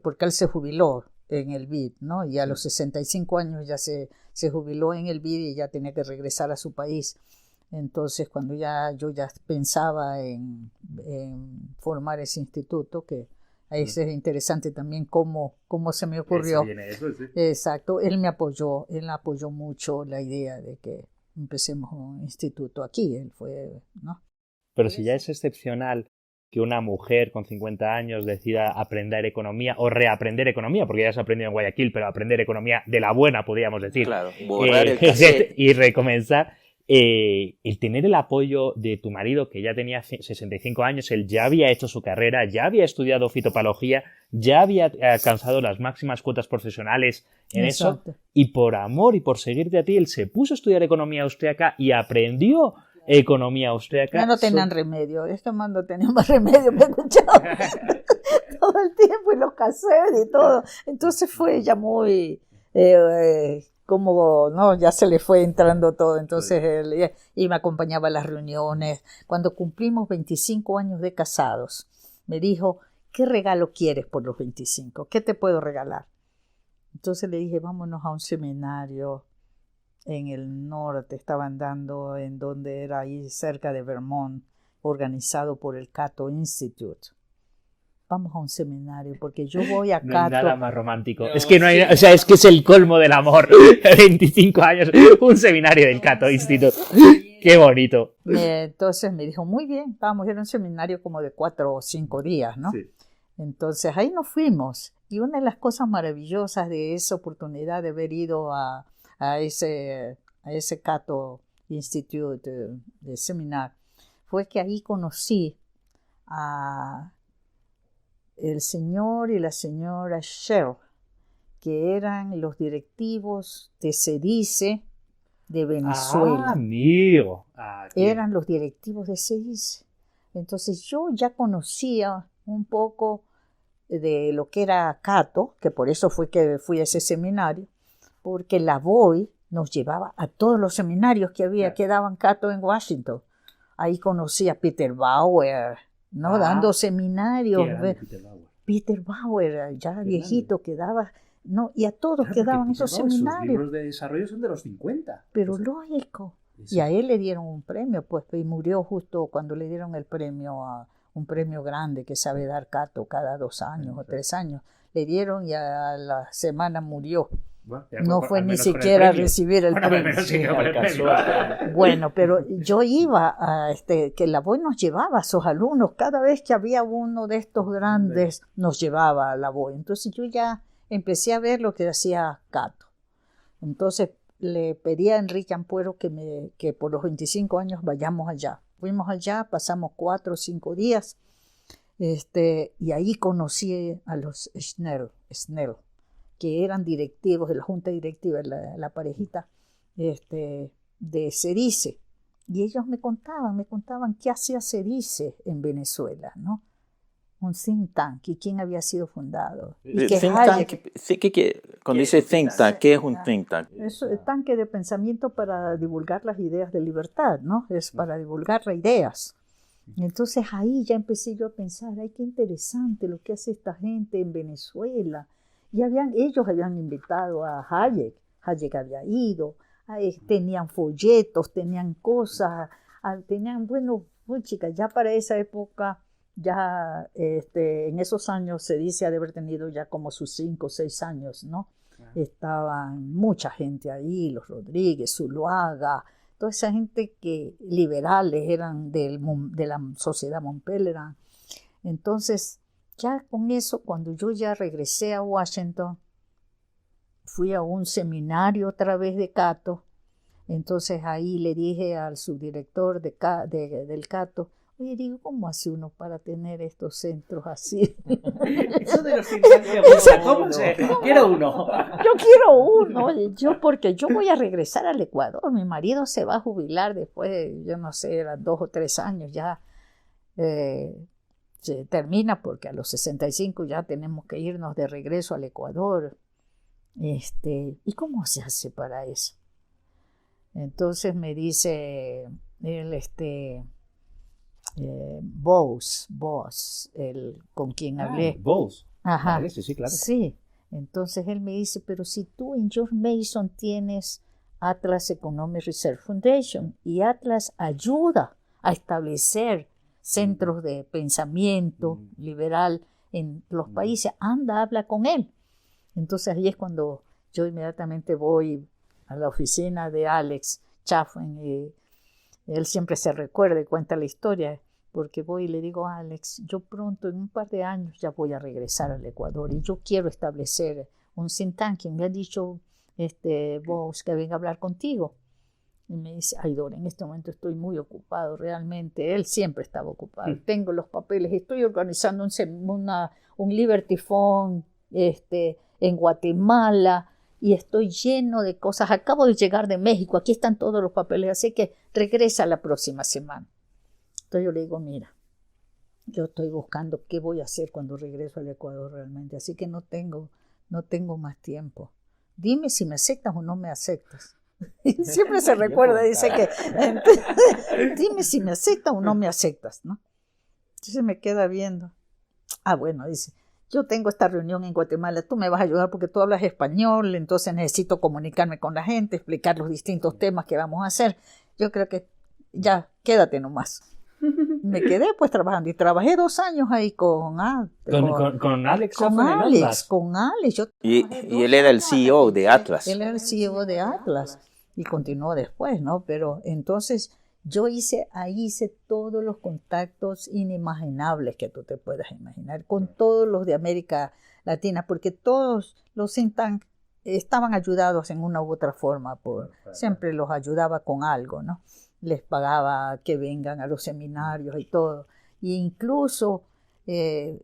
porque él se jubiló en el BID, ¿no? Y a los 65 años ya se jubiló en el BID y ya tenía que regresar a su país. Entonces, cuando yo ya pensaba en formar ese instituto, que ahí es interesante también cómo se me ocurrió. Eso, sí. Exacto, él apoyó mucho la idea de que empecemos un instituto aquí, él fue, ¿no? Pero si ya es excepcional que una mujer con 50 años decida aprender economía o reaprender economía, porque ya se ha aprendido en Guayaquil, pero aprender economía de la buena, podríamos decir. Claro, borrar el cassette. Y recomenzar. El tener el apoyo de tu marido, que ya tenía 65 años, él ya había hecho su carrera, ya había estudiado fitopatología, ya había alcanzado las máximas cuotas profesionales en Exacto. eso, y por amor y por seguirte a ti, él se puso a estudiar economía austriaca y aprendió economía austriaca. Ya no tenían remedio, no tenía más remedio, me escuchaba todo el tiempo y los cassettes y todo. Entonces fue ya muy como no, ya se le fue entrando todo. Entonces él y me acompañaba a las reuniones. Cuando cumplimos 25 años de casados, me dijo, ¿qué regalo quieres por los 25? ¿Qué te puedo regalar? Entonces le dije, vámonos a un seminario en el norte, estaban dando en donde era ahí cerca de Vermont, organizado por el Cato Institute. Vamos a un seminario, porque yo voy a Cato. No hay nada más romántico. Es que no hay, o sea, es que es el colmo del amor. 25 años, un seminario del Cato Institute. Qué bonito. Entonces me dijo, muy bien, vamos, era un seminario como de 4 o 5 días, ¿no? Sí. Entonces ahí nos fuimos. Y una de las cosas maravillosas de esa oportunidad de haber ido a ese Cato Institute de seminar fue que ahí conocí a el señor y la señora Shell, que eran los directivos de SEDICE de Venezuela. Ah, amigo. Eran los directivos de SEDICE. Entonces yo ya conocía un poco de lo que era Cato, que por eso fue que fui a ese seminario, porque Lavoie nos llevaba a todos los seminarios que había, que daban Cato en Washington. Ahí conocí a Peter Bauer, ¿no? Dando seminarios. Peter Bauer, ya viejito, que daba, ¿no? Y a todos que daban esos seminarios. Sus libros de desarrollo son de los 50. Pero lógico. Sí. Y a él le dieron un premio, pues, y murió justo cuando le dieron el premio, un premio grande que sabe dar Cato cada 2 años o 3 años. Le dieron y a la semana murió. Bueno, no fue ni siquiera a recibir el premio. Bueno, pero yo iba a que la voz nos llevaba a sus alumnos. Cada vez que había uno de estos grandes, nos llevaba a la voz. Entonces yo ya empecé a ver lo que hacía Cato. Entonces le pedí a Enrique Ampuero que por los 25 años vayamos allá. Fuimos allá, pasamos 4 o 5 días. Y ahí conocí a los Snell, que eran directivos de la junta directiva, la parejita de CEDICE. Y ellos me contaban qué hacía CEDICE en Venezuela, ¿no? Un think tank, y quién había sido fundado. Y cuando dice think tank, ¿qué es un think tank? Es el tanque de pensamiento para divulgar las ideas de libertad, ¿no? Es para divulgar las ideas. Entonces ahí ya empecé yo a pensar, ay, qué interesante lo que hace esta gente en Venezuela. Y ellos habían invitado a Hayek había ido, tenían folletos, tenían cosas, bueno, chicas, ya para esa época, ya en esos años se dice ha de haber tenido ya como sus 5 o 6 años, ¿no? Estaban mucha gente ahí, los Rodríguez, Zuluaga, toda esa gente que liberales eran de la sociedad Montpellier. Entonces, ya con eso, cuando yo ya regresé a Washington, fui a un seminario otra vez de Cato. Entonces ahí le dije al subdirector del Cato, oye, digo, ¿cómo hace uno para tener estos centros así? Eso de los ¿cómo se? Quiero uno. Yo quiero uno, porque yo voy a regresar al Ecuador. Mi marido se va a jubilar después, yo no sé, eran 2 o 3 años ya. Se termina porque a los 65 ya tenemos que irnos de regreso al Ecuador. ¿Y cómo se hace para eso? Entonces me dice él, Bose, con quien hablé. Bose. Ajá. Vale, sí, claro. Sí. Entonces él me dice, pero si tú en George Mason tienes Atlas Economic Research Foundation y Atlas ayuda a establecer centros de pensamiento liberal en los países, habla con él. Entonces ahí es cuando yo inmediatamente voy a la oficina de Alex Chaffin y él siempre se recuerda y cuenta la historia, porque voy y le digo a Alex, yo pronto, en un par de años, ya voy a regresar al Ecuador y yo quiero establecer un think tank. Me ha dicho vos que venga a hablar contigo. Y me dice, ay, Dora, en este momento estoy muy ocupado, realmente. Él siempre estaba ocupado. Tengo los papeles, estoy organizando un Liberty Fund en Guatemala y estoy lleno de cosas. Acabo de llegar de México, aquí están todos los papeles, así que regresa la próxima semana. Entonces yo le digo, mira, yo estoy buscando qué voy a hacer cuando regreso al Ecuador realmente, así que no tengo más tiempo. Dime si me aceptas o no me aceptas. Siempre se recuerda, dice que dime si me aceptas o no me aceptas, ¿no? Entonces me queda viendo. Bueno, dice, yo tengo esta reunión en Guatemala, tú me vas a ayudar porque tú hablas español, entonces necesito comunicarme con la gente, explicar los distintos temas que vamos a hacer. Yo creo que ya, quédate nomás. Me quedé pues trabajando y trabajé 2 años ahí con Alex. Con Alex. Con Alex. Y él era el CEO de Atlas. Él era el CEO de Atlas y continuó después, ¿no? Pero entonces yo hice todos los contactos inimaginables que tú te puedas imaginar con todos los de América Latina, porque todos los think tank estaban ayudados en una u otra forma, siempre los ayudaba con algo, ¿no? Les pagaba que vengan a los seminarios y todo. E incluso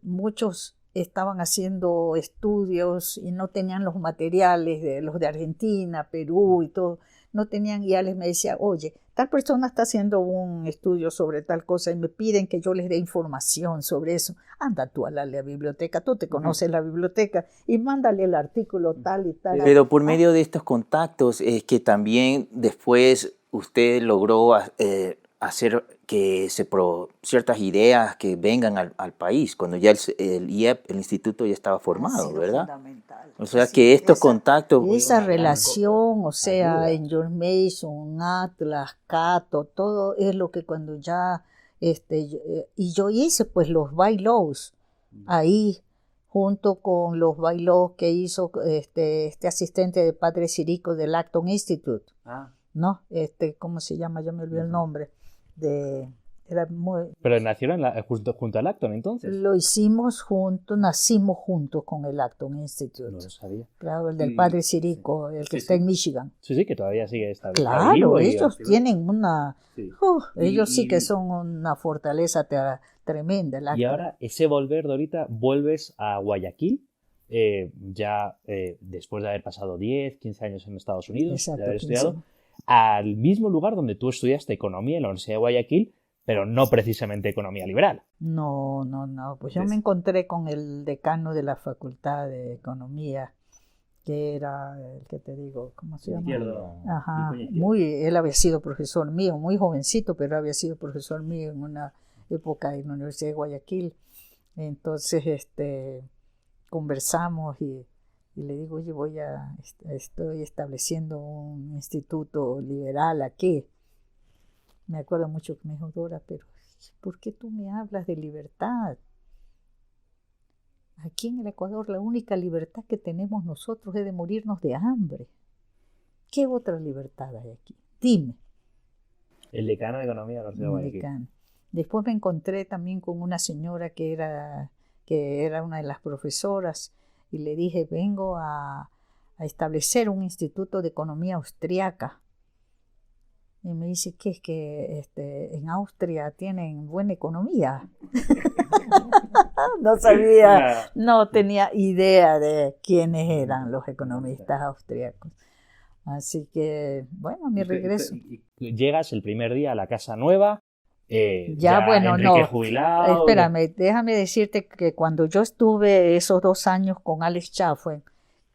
muchos estaban haciendo estudios y no tenían los materiales de los de Argentina, Perú y todo. No tenían, y Alex me decía, oye, tal persona está haciendo un estudio sobre tal cosa y me piden que yo les dé información sobre eso. Anda tú a la biblioteca, tú te conoces la biblioteca y mándale el artículo tal y tal. Pero por medio de estos contactos es que también después usted logró hacer que ciertas ideas que vengan al país, cuando ya el IEP, el instituto ya estaba formado, ¿verdad? Fundamental. O sea Sí, que estos contactos... esa relación, o sea, en George Mason, Atlas, Cato, todo es lo que cuando ya, y yo hice pues los bylaws ahí, junto con los bylaws que hizo este asistente de Padre Cirico del Acton Institute, ¿no? ¿Cómo se llama? Ya me olvidé el nombre. Pero nacieron junto al Acton, entonces. Lo hicimos juntos, nacimos juntos con el Acton Institute. No lo sabía. Claro, el del Padre Cirico, el que está en Michigan. Sí, que todavía sigue establecido. Claro, ellos tienen una... ellos sí que son una fortaleza tremenda. Y ahora, ese volver, Dorita, vuelves a Guayaquil, ya después de haber pasado 10, 15 años en Estados Unidos, exacto, de haber estudiado, al mismo lugar donde tú estudiaste economía en la Universidad de Guayaquil, pero no precisamente economía liberal. No, pues yo me encontré con el decano de la Facultad de Economía, que era el que te digo, ¿cómo se llama? Izquierdo. Ajá, él había sido profesor mío, muy jovencito, pero había sido profesor mío en una época en la Universidad de Guayaquil. Entonces, conversamos y le digo, oye, estoy estableciendo un instituto liberal aquí. Me acuerdo mucho que me dijo, Dora, pero ¿por qué tú me hablas de libertad? Aquí en el Ecuador la única libertad que tenemos nosotros es de morirnos de hambre. ¿Qué otra libertad hay aquí? Dime. El decano de Economía de la Universidad de Guayaquil. Después me encontré también con una señora que era una de las profesoras y le dije, vengo a establecer un instituto de economía austriaca. Y me dice que es que en Austria tienen buena economía. No sabía, no tenía idea de quiénes eran los economistas austriacos. Así que, bueno, a mi regreso. Llegas el primer día a la casa nueva. Bueno, Enrique no. Jubilado. Espérame, déjame decirte que cuando yo estuve esos 2 años con Alex Chafuen,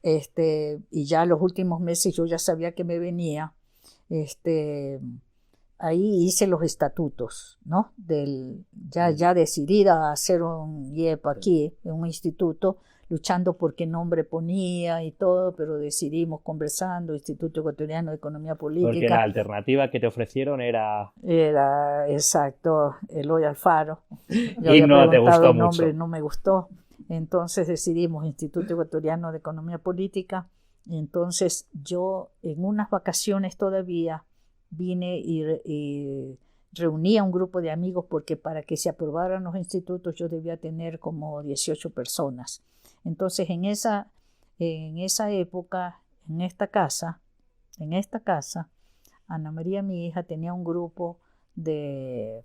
y ya los últimos meses yo ya sabía que me venía. Ahí hice los estatutos, ¿no? Ya decidida a hacer un IEP aquí, en un instituto, luchando por qué nombre ponía y todo, pero decidimos conversando, Instituto Ecuatoriano de Economía Política. Porque la alternativa que te ofrecieron era... Era, exacto, Eloy Alfaro. Yo y había no te preguntado gustó el nombre, mucho. no me gustó. Entonces decidimos Instituto Ecuatoriano de Economía Política. Y entonces yo en unas vacaciones todavía vine y reuní a un grupo de amigos porque para que se aprobaran los institutos yo debía tener como 18 personas. Entonces en esa época, en esta casa, Ana María, mi hija, tenía un grupo de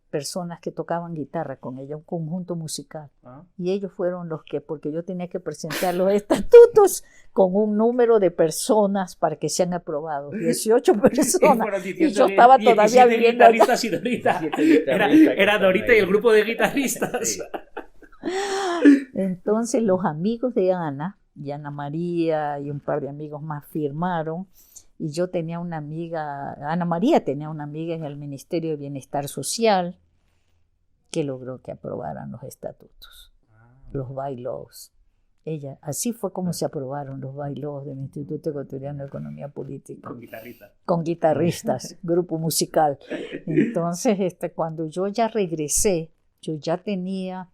personas que tocaban guitarra con ella, un conjunto musical. Y ellos fueron los que, porque yo tenía que presentar los estatutos con un número de personas para que sean aprobados, 18 personas. Y yo estaba todavía viviendo guitarristas y Dorita. Era Dorita y el grupo de guitarristas. Entonces los amigos de Ana, y Ana María y un par de amigos más firmaron. Y yo tenía una amiga, Ana María tenía una amiga en el Ministerio de Bienestar Social que logró que aprobaran los estatutos, los bylaws. Así fue como se aprobaron los bylaws del Instituto Ecuatoriano de Economía Política. Con guitarristas, grupo musical. Entonces, cuando yo ya regresé, yo ya tenía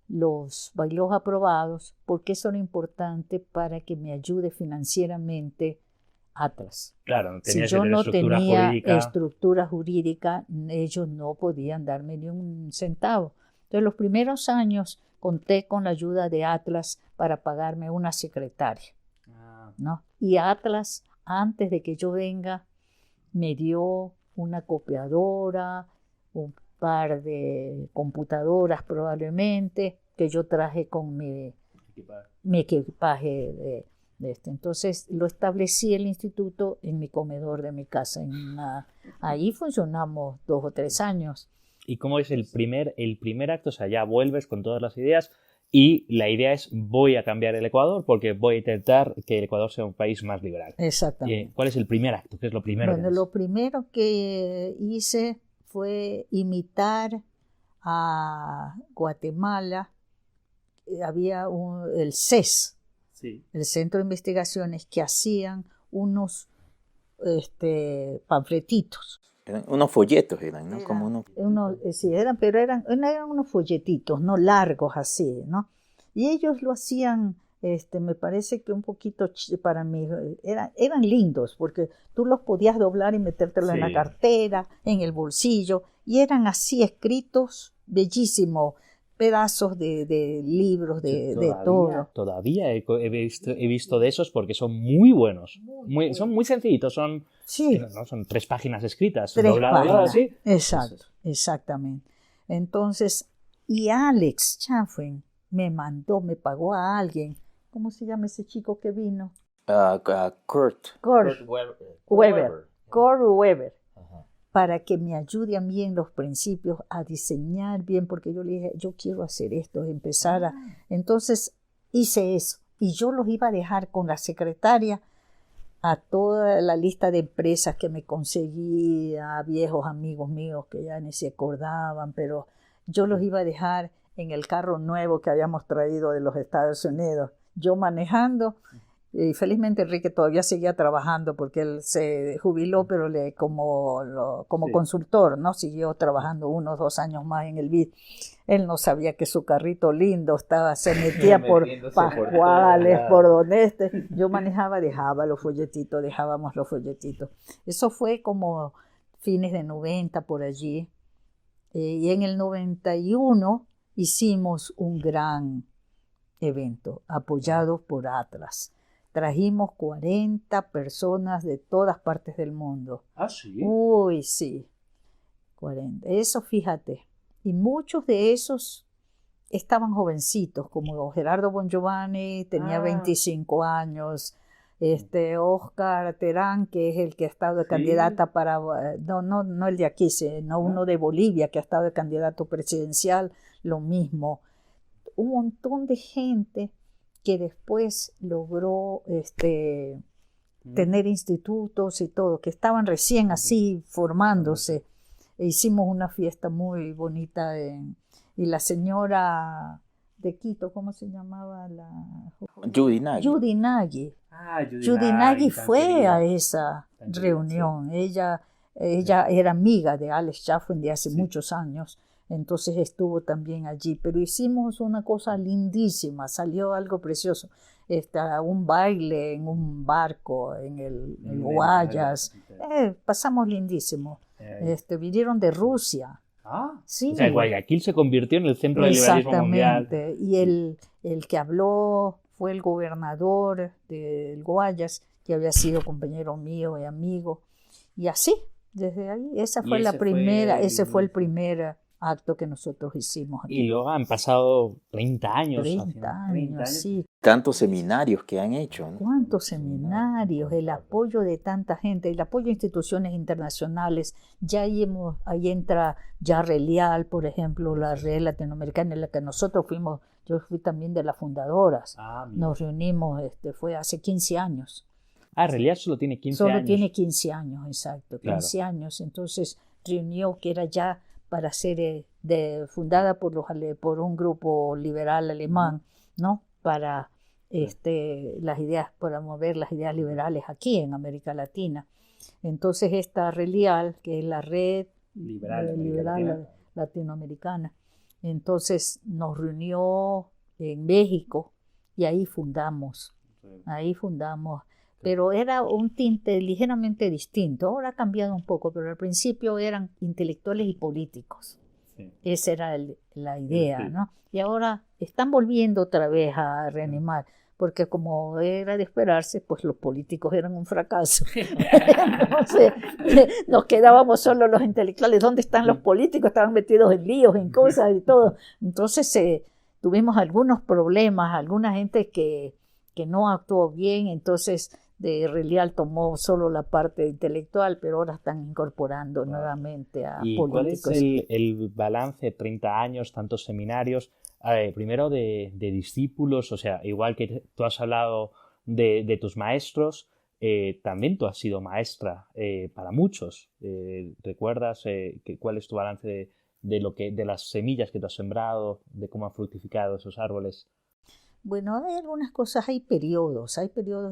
los bylaws aprobados, porque eso era importante para que me ayude financieramente Atlas. Claro, si yo no tenía estructura jurídica, ellos no podían darme ni un centavo. Entonces, los primeros años conté con la ayuda de Atlas para pagarme una secretaria, ¿no? Y Atlas, antes de que yo venga, me dio una copiadora, un par de computadoras probablemente, que yo traje con mi equipaje Entonces lo establecí el instituto en mi comedor de mi casa. Ahí funcionamos 2 o 3 años. ¿Y cómo es el primer acto? O sea, ya vuelves con todas las ideas y la idea es voy a cambiar el Ecuador porque voy a intentar que el Ecuador sea un país más liberal. Exactamente. ¿Cuál es el primer acto? ¿Qué es lo primero? Bueno, lo primero que hice fue imitar a Guatemala. Había el CES, sí, el Centro de Investigaciones, que hacían unos panfletitos. Eran unos folletos, ¿no? Como sí, pero eran unos folletitos, no largos así, ¿no? Y ellos lo hacían, me parece que un poquito, para mí, eran lindos, porque tú los podías doblar y metértelo en la cartera, en el bolsillo, y eran así escritos, bellísimos, pedazos de libros, de todo. Todavía he visto de esos porque son muy buenos. Son muy sencillitos, son 3 páginas escritas. 3 páginas, ¿sí? Exacto, exactamente. Entonces, y Alex Chaffin me pagó a alguien. ¿Cómo se llama ese chico que vino? Kurt Weber. Kurt Weber. Para que me ayude a mí en los principios a diseñar bien, porque yo le dije, yo quiero hacer esto, empezar a... Entonces hice eso, y yo los iba a dejar con la secretaria a toda la lista de empresas que me conseguí, a viejos amigos míos que ya ni se acordaban, pero yo los iba a dejar en el carro nuevo que habíamos traído de los Estados Unidos, yo manejando. Y felizmente Enrique todavía seguía trabajando porque él se jubiló, pero como consultor, ¿no? Siguió trabajando 1 o 2 años más en el BID. Él no sabía que su carrito lindo se metía por Pascuales, por donde yo manejaba, dejábamos los folletitos. Eso fue como fines de 90 por allí. Y en el 91 hicimos un gran evento apoyado por Atlas. Trajimos 40 personas de todas partes del mundo. ¿Ah, sí? Uy, sí. 40. Eso, fíjate. Y muchos de esos estaban jovencitos, como Gerardo Bongiovanni, tenía 25 años. Oscar Terán, que es el que ha estado de candidata para... No el de aquí, sino uno de Bolivia, que ha estado de candidato presidencial, lo mismo. Un montón de gente que después logró tener institutos y todo, que estaban recién así formándose. E hicimos una fiesta muy bonita y la señora de Quito, ¿cómo se llamaba? Judy Nagy. Judy Nagy. Judy Nagy fue a esa reunión. Ella era amiga de Alex Chaffin de hace muchos años. Entonces estuvo también allí, pero hicimos una cosa lindísima, salió algo precioso, un baile en un barco en Guayas, pasamos lindísimo, vinieron de Rusia. Sí. O sea, Guayaquil se convirtió en el centro del liberalismo mundial. Exactamente, y el que habló fue el gobernador del Guayas, que había sido compañero mío y amigo, y así, desde ahí, ese fue el primer acto que nosotros hicimos aquí. Y luego han pasado 30 años. 30 años, sí. Tantos seminarios que han hecho, ¿no? ¿Cuántos seminarios? El apoyo de tanta gente, el apoyo de instituciones internacionales. Ahí entra ya Relial, por ejemplo, la Red Latinoamericana en la que nosotros fuimos. Yo fui también de las fundadoras. Nos reunimos, fue hace 15 años. Relial solo tiene 15 años. Solo tiene 15 años, exacto, 15 años. Entonces reunió que era ya para ser fundada por un grupo liberal alemán, ¿no? Para las ideas, para mover las ideas liberales aquí en América Latina. Entonces esta Relial, que es la Red Liberal Latinoamericana, entonces nos reunió en México y ahí fundamos. Pero era un tinte ligeramente distinto. Ahora ha cambiado un poco, pero al principio eran intelectuales y políticos. Sí. Esa era la idea, ¿no? Y ahora están volviendo otra vez a reanimar, porque como era de esperarse, pues los políticos eran un fracaso. Entonces, nos quedábamos solo los intelectuales. ¿Dónde están los políticos? Estaban metidos en líos, en cosas y todo. Entonces tuvimos algunos problemas, alguna gente que que no actuó bien, entonces de Relial tomó solo la parte intelectual, pero ahora están incorporando nuevamente a ¿Y políticos. cuál es el balance, 30 años, tantos seminarios? Primero de discípulos, o sea, igual que tú has hablado de tus maestros, también tú has sido maestra para muchos. ¿Recuerdas cuál es tu balance de las semillas que tú has sembrado, de cómo han fructificado esos árboles? Bueno, hay algunas cosas, hay periodos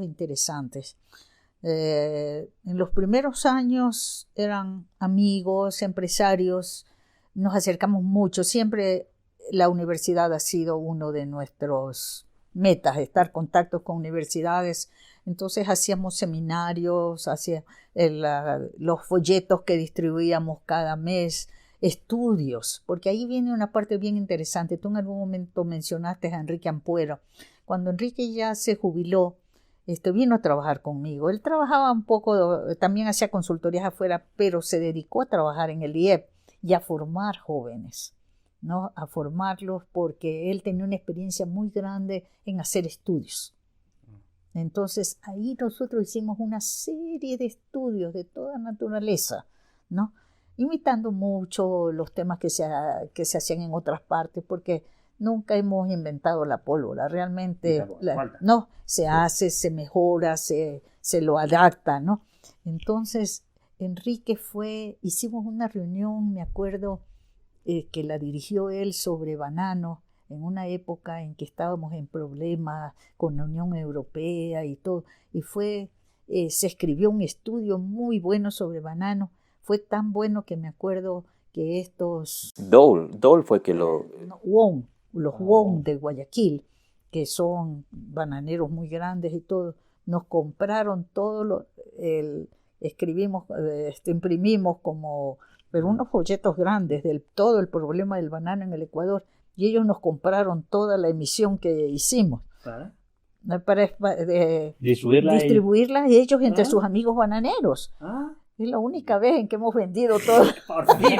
interesantes. En los primeros años eran amigos, empresarios, nos acercamos mucho. Siempre la universidad ha sido uno de nuestros metas, estar en contacto con universidades. Entonces hacíamos seminarios, los folletos que distribuíamos cada mes, estudios, porque ahí viene una parte bien interesante. Tú en algún momento mencionaste a Enrique Ampuero. Cuando Enrique ya se jubiló, vino a trabajar conmigo. Él trabajaba un poco, también hacía consultorías afuera, pero se dedicó a trabajar en el IEP y a formar jóvenes, ¿no? A formarlos porque él tenía una experiencia muy grande en hacer estudios. Entonces ahí nosotros hicimos una serie de estudios de toda naturaleza, ¿no? Imitando mucho los temas que se hacían en otras partes, porque nunca hemos inventado la pólvora, realmente no, se hace, se mejora, se lo adapta, ¿no? Entonces Enrique hicimos una reunión, me acuerdo que la dirigió él sobre banano, en una época en que estábamos en problemas con la Unión Europea y todo, y se escribió un estudio muy bueno sobre banano. Fue tan bueno que me acuerdo que estos... Dole fue que los Wong de Guayaquil, que son bananeros muy grandes y todo, nos compraron imprimimos pero unos folletos grandes de todo el problema del banano en el Ecuador, y ellos nos compraron toda la emisión que hicimos. Para distribuirla ellos entre sus amigos bananeros. Es la única vez en que hemos vendido todo. Por fin.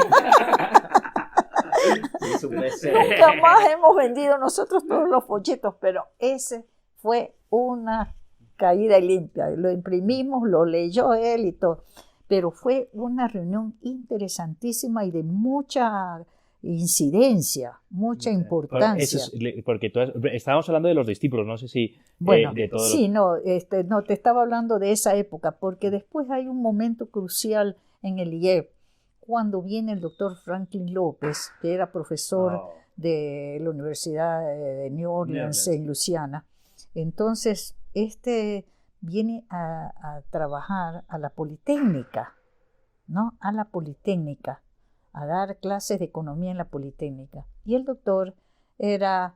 Nunca más hemos vendido nosotros todos los folletos, pero ese fue una caída limpia. Lo imprimimos, lo leyó él y todo. Pero fue una reunión interesantísima y de mucha incidencia, mucha importancia. Porque estábamos hablando de los discípulos, no sé si bueno, de todos sí, no, te estaba hablando de esa época, porque después hay un momento crucial en el IEP, cuando viene el doctor Franklin López, que era profesor de la Universidad de New Orleans en Luisiana. Entonces, viene a trabajar a la Politécnica, ¿no? A la Politécnica, a dar clases de economía en la Politécnica. Y el doctor era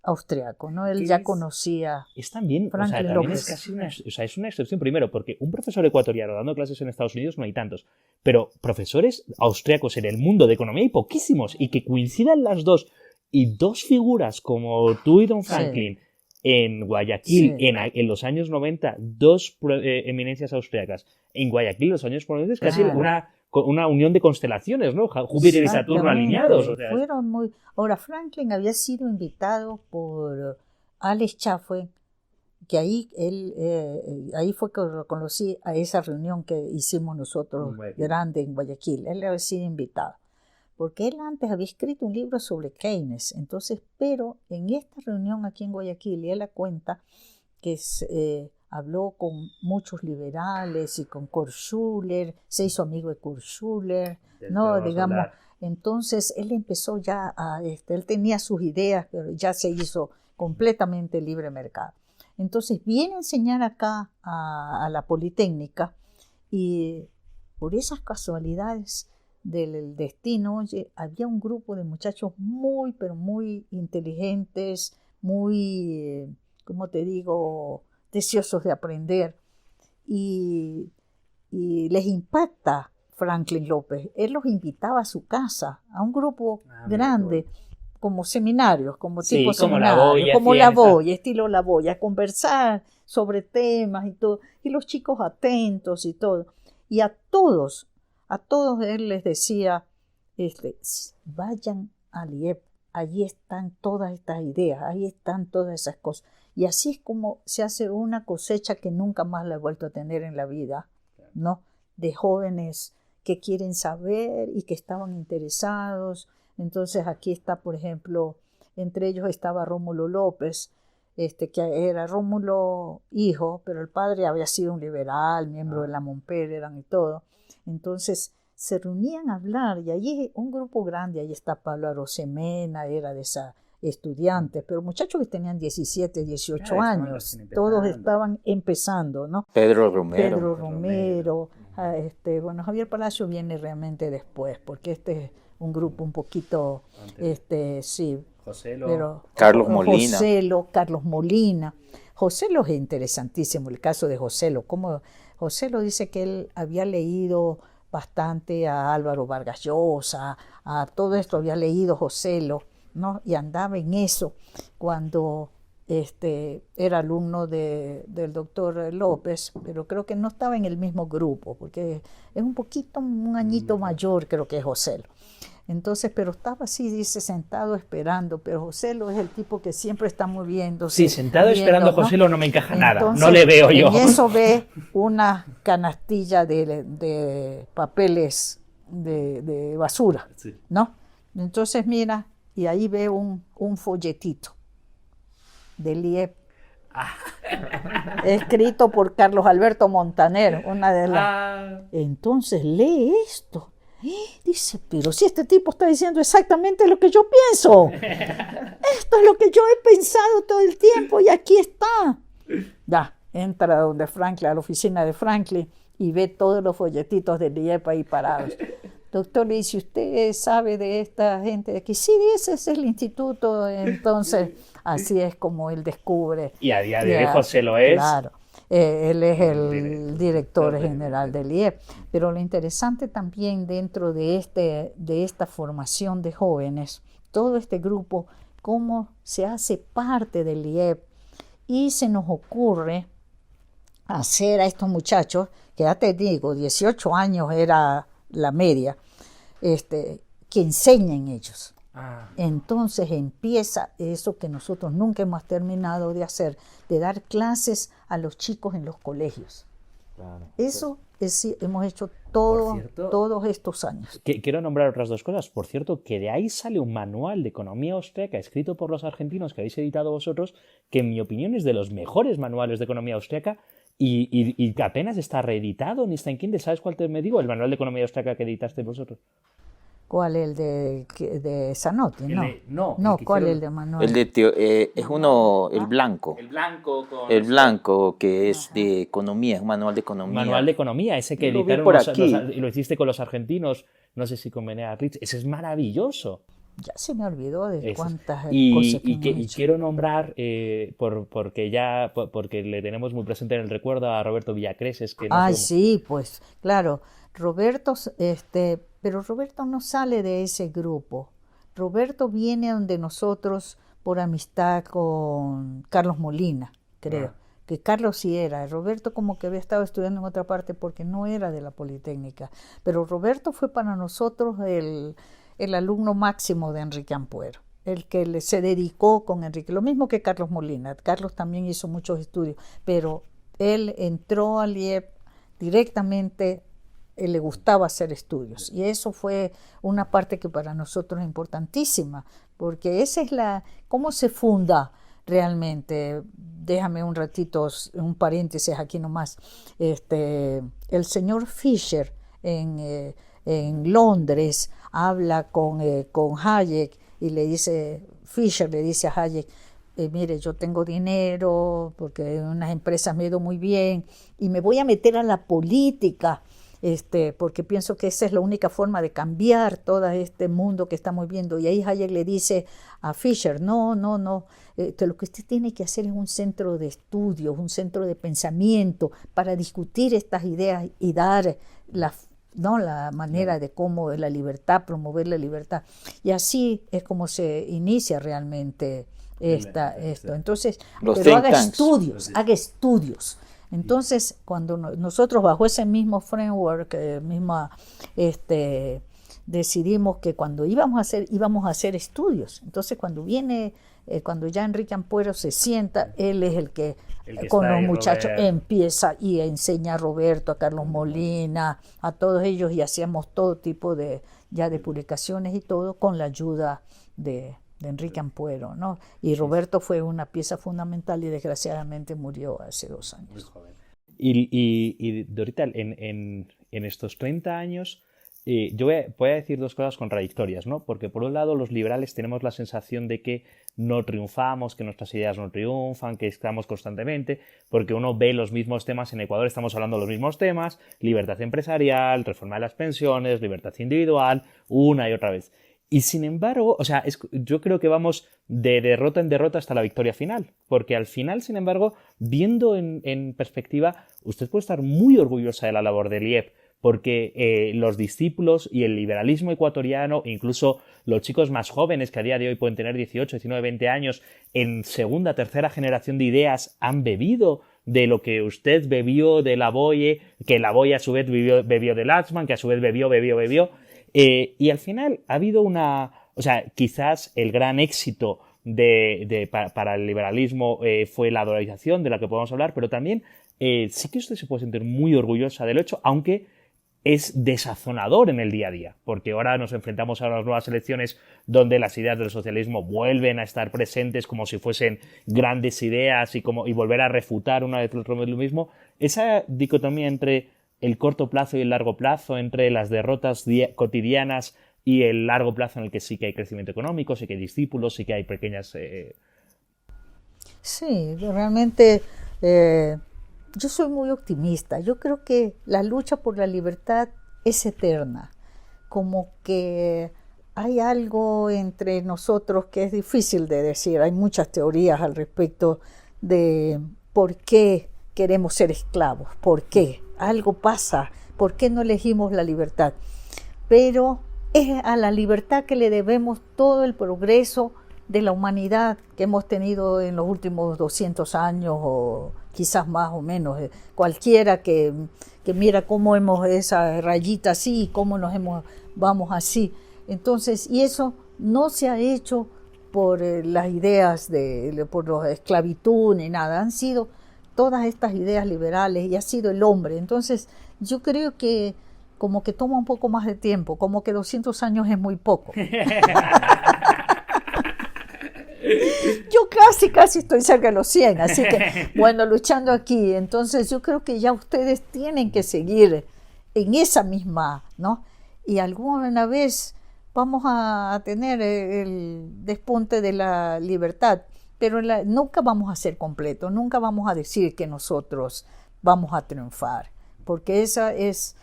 austriaco, ¿no? Él ya conocía es también, Franklin también López. es casi es una excepción primero, porque un profesor ecuatoriano dando clases en Estados Unidos no hay tantos, pero profesores austriacos en el mundo de economía hay poquísimos, y que coincidan las dos, y dos figuras como tú y Don Franklin en Guayaquil en los años 90, dos eminencias austriacas en Guayaquil en los años 90, es casi una unión de constelaciones, ¿no? Júpiter y Saturno alineados. Fueron muy... Ahora, Franklin había sido invitado por Alex Chafue, que ahí fue que lo conocí a esa reunión que hicimos nosotros grande en Guayaquil. Él había sido invitado, porque él antes había escrito un libro sobre Keynes. Entonces, pero en esta reunión aquí en Guayaquil, él la cuenta que habló con muchos liberales y con Kurt Schuller, se hizo amigo de Kurt Schuller, ¿no? Digamos, entonces él empezó ya él tenía sus ideas, pero ya se hizo completamente libre mercado. Entonces viene a enseñar acá a la Politécnica, y por esas casualidades del destino, había un grupo de muchachos muy, pero muy inteligentes, muy, ¿cómo te digo?, deseosos de aprender, y les impacta Franklin López. Él los invitaba a su casa, a un grupo grande, como seminarios, como tipo seminarios, como La Boya, estilo La Boya, a conversar sobre temas y todo, y los chicos atentos y todo. Y a todos él les decía, vayan al IEP, allí están todas estas ideas, ahí están todas esas cosas. Y así es como se hace una cosecha que nunca más la he vuelto a tener en la vida, ¿no? De jóvenes que quieren saber y que estaban interesados. Entonces aquí está, por ejemplo, entre ellos estaba Rómulo López, que era Rómulo hijo, pero el padre había sido un liberal, miembro de la Montpellier y todo. Entonces se reunían a hablar y allí un grupo grande, ahí está Pablo Arosemena, era de esa estudiantes, pero muchachos que tenían 17, 18 años, todos estaban empezando, ¿no? Pedro Romero. Pedro Romero, bueno, Javier Palacio viene realmente después, porque este es un grupo un poquito, sí, Joselo, pero Carlos Molina. Carlos Molina. Joselo es interesantísimo, el caso de Joselo. Como Joselo dice que él había leído bastante a Álvaro Vargas Llosa, a todo esto había leído Joselo, ¿no? Y andaba en eso cuando era alumno del doctor López, pero creo que no estaba en el mismo grupo, porque es un añito mayor, creo que es Joselo. Entonces, pero estaba así, dice, sentado esperando, pero Joselo es el tipo que siempre está moviéndose. Sí, sentado esperando a ¿no? Joselo no me encaja nada, Entonces, no le veo yo. En eso ve una canastilla de papeles de basura, Sí. ¿no? Entonces mira, y ahí ve un folletito del IEP, escrito por Carlos Alberto Montaner, una de las... Entonces lee esto. Dice, pero si este tipo está diciendo exactamente lo que yo pienso. Esto es lo que yo he pensado todo el tiempo y aquí está. Ya, entra donde Franklin, a la oficina de Franklin y ve todos los folletitos del IEP ahí parados. Doctor, le dice, ¿usted sabe de esta gente de aquí? Sí, ese es el instituto. Entonces, así es como él descubre. Y a día de hoy José lo es. Claro. Él es el director general del IEP. Pero lo interesante también dentro de esta formación de jóvenes, todo este grupo, cómo se hace parte del IEP y se nos ocurre hacer a estos muchachos, que ya te digo, 18 años era la media, que enseñen ellos. Entonces empieza eso que nosotros nunca hemos terminado de hacer, de dar clases a los chicos en los colegios. Claro, eso hemos hecho todos estos años. Quiero nombrar otras dos cosas. Por cierto, que de ahí sale un manual de economía austríaca escrito por los argentinos que habéis editado vosotros, que en mi opinión es de los mejores manuales de economía austríaca y que apenas está reeditado ni está en Kindle. ¿Sabes cuál me digo? El manual de economía austríaca que editaste vosotros. ¿Cuál? ¿El de Zanotti? No, ¿cuál es el de Manuel? El de es uno, el blanco. El blanco, que es de economía, es un manual de economía. Manual de economía, ese que editaron y lo hiciste con los argentinos, no sé si con Benea Rich, ese es maravilloso. Ya se me olvidó de cuántas cosas y quiero nombrar, porque le tenemos muy presente en el recuerdo a Roberto Villacreses. Sí, pues claro, Roberto, pero Roberto no sale de ese grupo. Roberto viene donde nosotros por amistad con Carlos Molina, creo. Que Carlos sí era. Roberto como que había estado estudiando en otra parte porque no era de la Politécnica. Pero Roberto fue para nosotros el alumno máximo de Enrique Ampuero, el que se dedicó con Enrique. Lo mismo que Carlos Molina. Carlos también hizo muchos estudios, pero él entró al IEP directamente. Le gustaba hacer estudios y eso fue una parte que para nosotros es importantísima, porque esa es cómo se funda realmente. Déjame un ratito, un paréntesis aquí nomás. El señor Fisher en Londres habla con Hayek y Fisher le dice a Hayek, mire, yo tengo dinero porque en unas empresas me ha ido muy bien y me voy a meter a la política. Porque pienso que esa es la única forma de cambiar todo este mundo que estamos viendo. Y ahí Hayek le dice a Fisher, no, lo que usted tiene que hacer es un centro de estudios, un centro de pensamiento para discutir estas ideas y dar la manera de cómo la libertad, promover la libertad. Y así es como se inicia realmente esto. Entonces, pero haga estudios. Entonces, cuando nosotros bajo ese mismo framework, decidimos que cuando íbamos a hacer estudios. Entonces cuando ya Enrique Ampuero se sienta, él es el que con los muchachos empieza y enseña a Roberto, a Carlos Molina, a todos ellos, y hacíamos todo tipo de publicaciones y todo con la ayuda de Enrique Ampuero, ¿no? Y Roberto fue una pieza fundamental y desgraciadamente murió hace 2 años. Muy joven. Y Dorita, en estos 30 años, yo voy a decir 2 cosas contradictorias, ¿no? Porque por un lado los liberales tenemos la sensación de que no triunfamos, que nuestras ideas no triunfan, que estamos constantemente, porque uno ve los mismos temas en Ecuador, estamos hablando de los mismos temas, libertad empresarial, reforma de las pensiones, libertad individual, una y otra vez. Y sin embargo, o sea, yo creo que vamos de derrota en derrota hasta la victoria final, porque al final, sin embargo, viendo en perspectiva, usted puede estar muy orgullosa de la labor del IEP, porque los discípulos y el liberalismo ecuatoriano, incluso los chicos más jóvenes que a día de hoy pueden tener 18, 19, 20 años, en segunda, tercera generación de ideas, han bebido de lo que usted bebió de Lavoie, que Lavoie a su vez bebió de Laxman, que a su vez bebió. Y al final ha habido o sea, quizás el gran éxito para el liberalismo fue la dolarización, de la que podemos hablar, pero también sí que usted se puede sentir muy orgullosa del hecho, aunque es desazonador en el día a día, porque ahora nos enfrentamos a unas nuevas elecciones donde las ideas del socialismo vuelven a estar presentes como si fuesen grandes ideas y volver a refutar una vez lo mismo. Esa dicotomía entre el corto plazo y el largo plazo, entre las derrotas cotidianas y el largo plazo en el que sí que hay crecimiento económico, sí que hay discípulos, sí que hay pequeñas... Sí, realmente yo soy muy optimista. Yo creo que la lucha por la libertad es eterna. Como que hay algo entre nosotros que es difícil de decir. Hay muchas teorías al respecto de por qué queremos ser esclavos, por qué. Algo pasa, por qué no elegimos la libertad. Pero es a la libertad que le debemos todo el progreso de la humanidad que hemos tenido en los últimos 200 años o quizás más o menos. Cualquiera que mira cómo hemos esa rayita así y cómo vamos así. Entonces, y eso no se ha hecho por las ideas por la esclavitud ni nada. Han sido todas estas ideas liberales y ha sido el hombre. Entonces, yo creo que como que toma un poco más de tiempo, como que 200 años es muy poco. Yo casi estoy cerca de los 100, así que, bueno, luchando aquí. Entonces, yo creo que ya ustedes tienen que seguir en esa misma, ¿no? Y alguna vez vamos a tener el despunte de la libertad, pero nunca vamos a ser completos, nunca vamos a decir que nosotros vamos a triunfar, porque esa es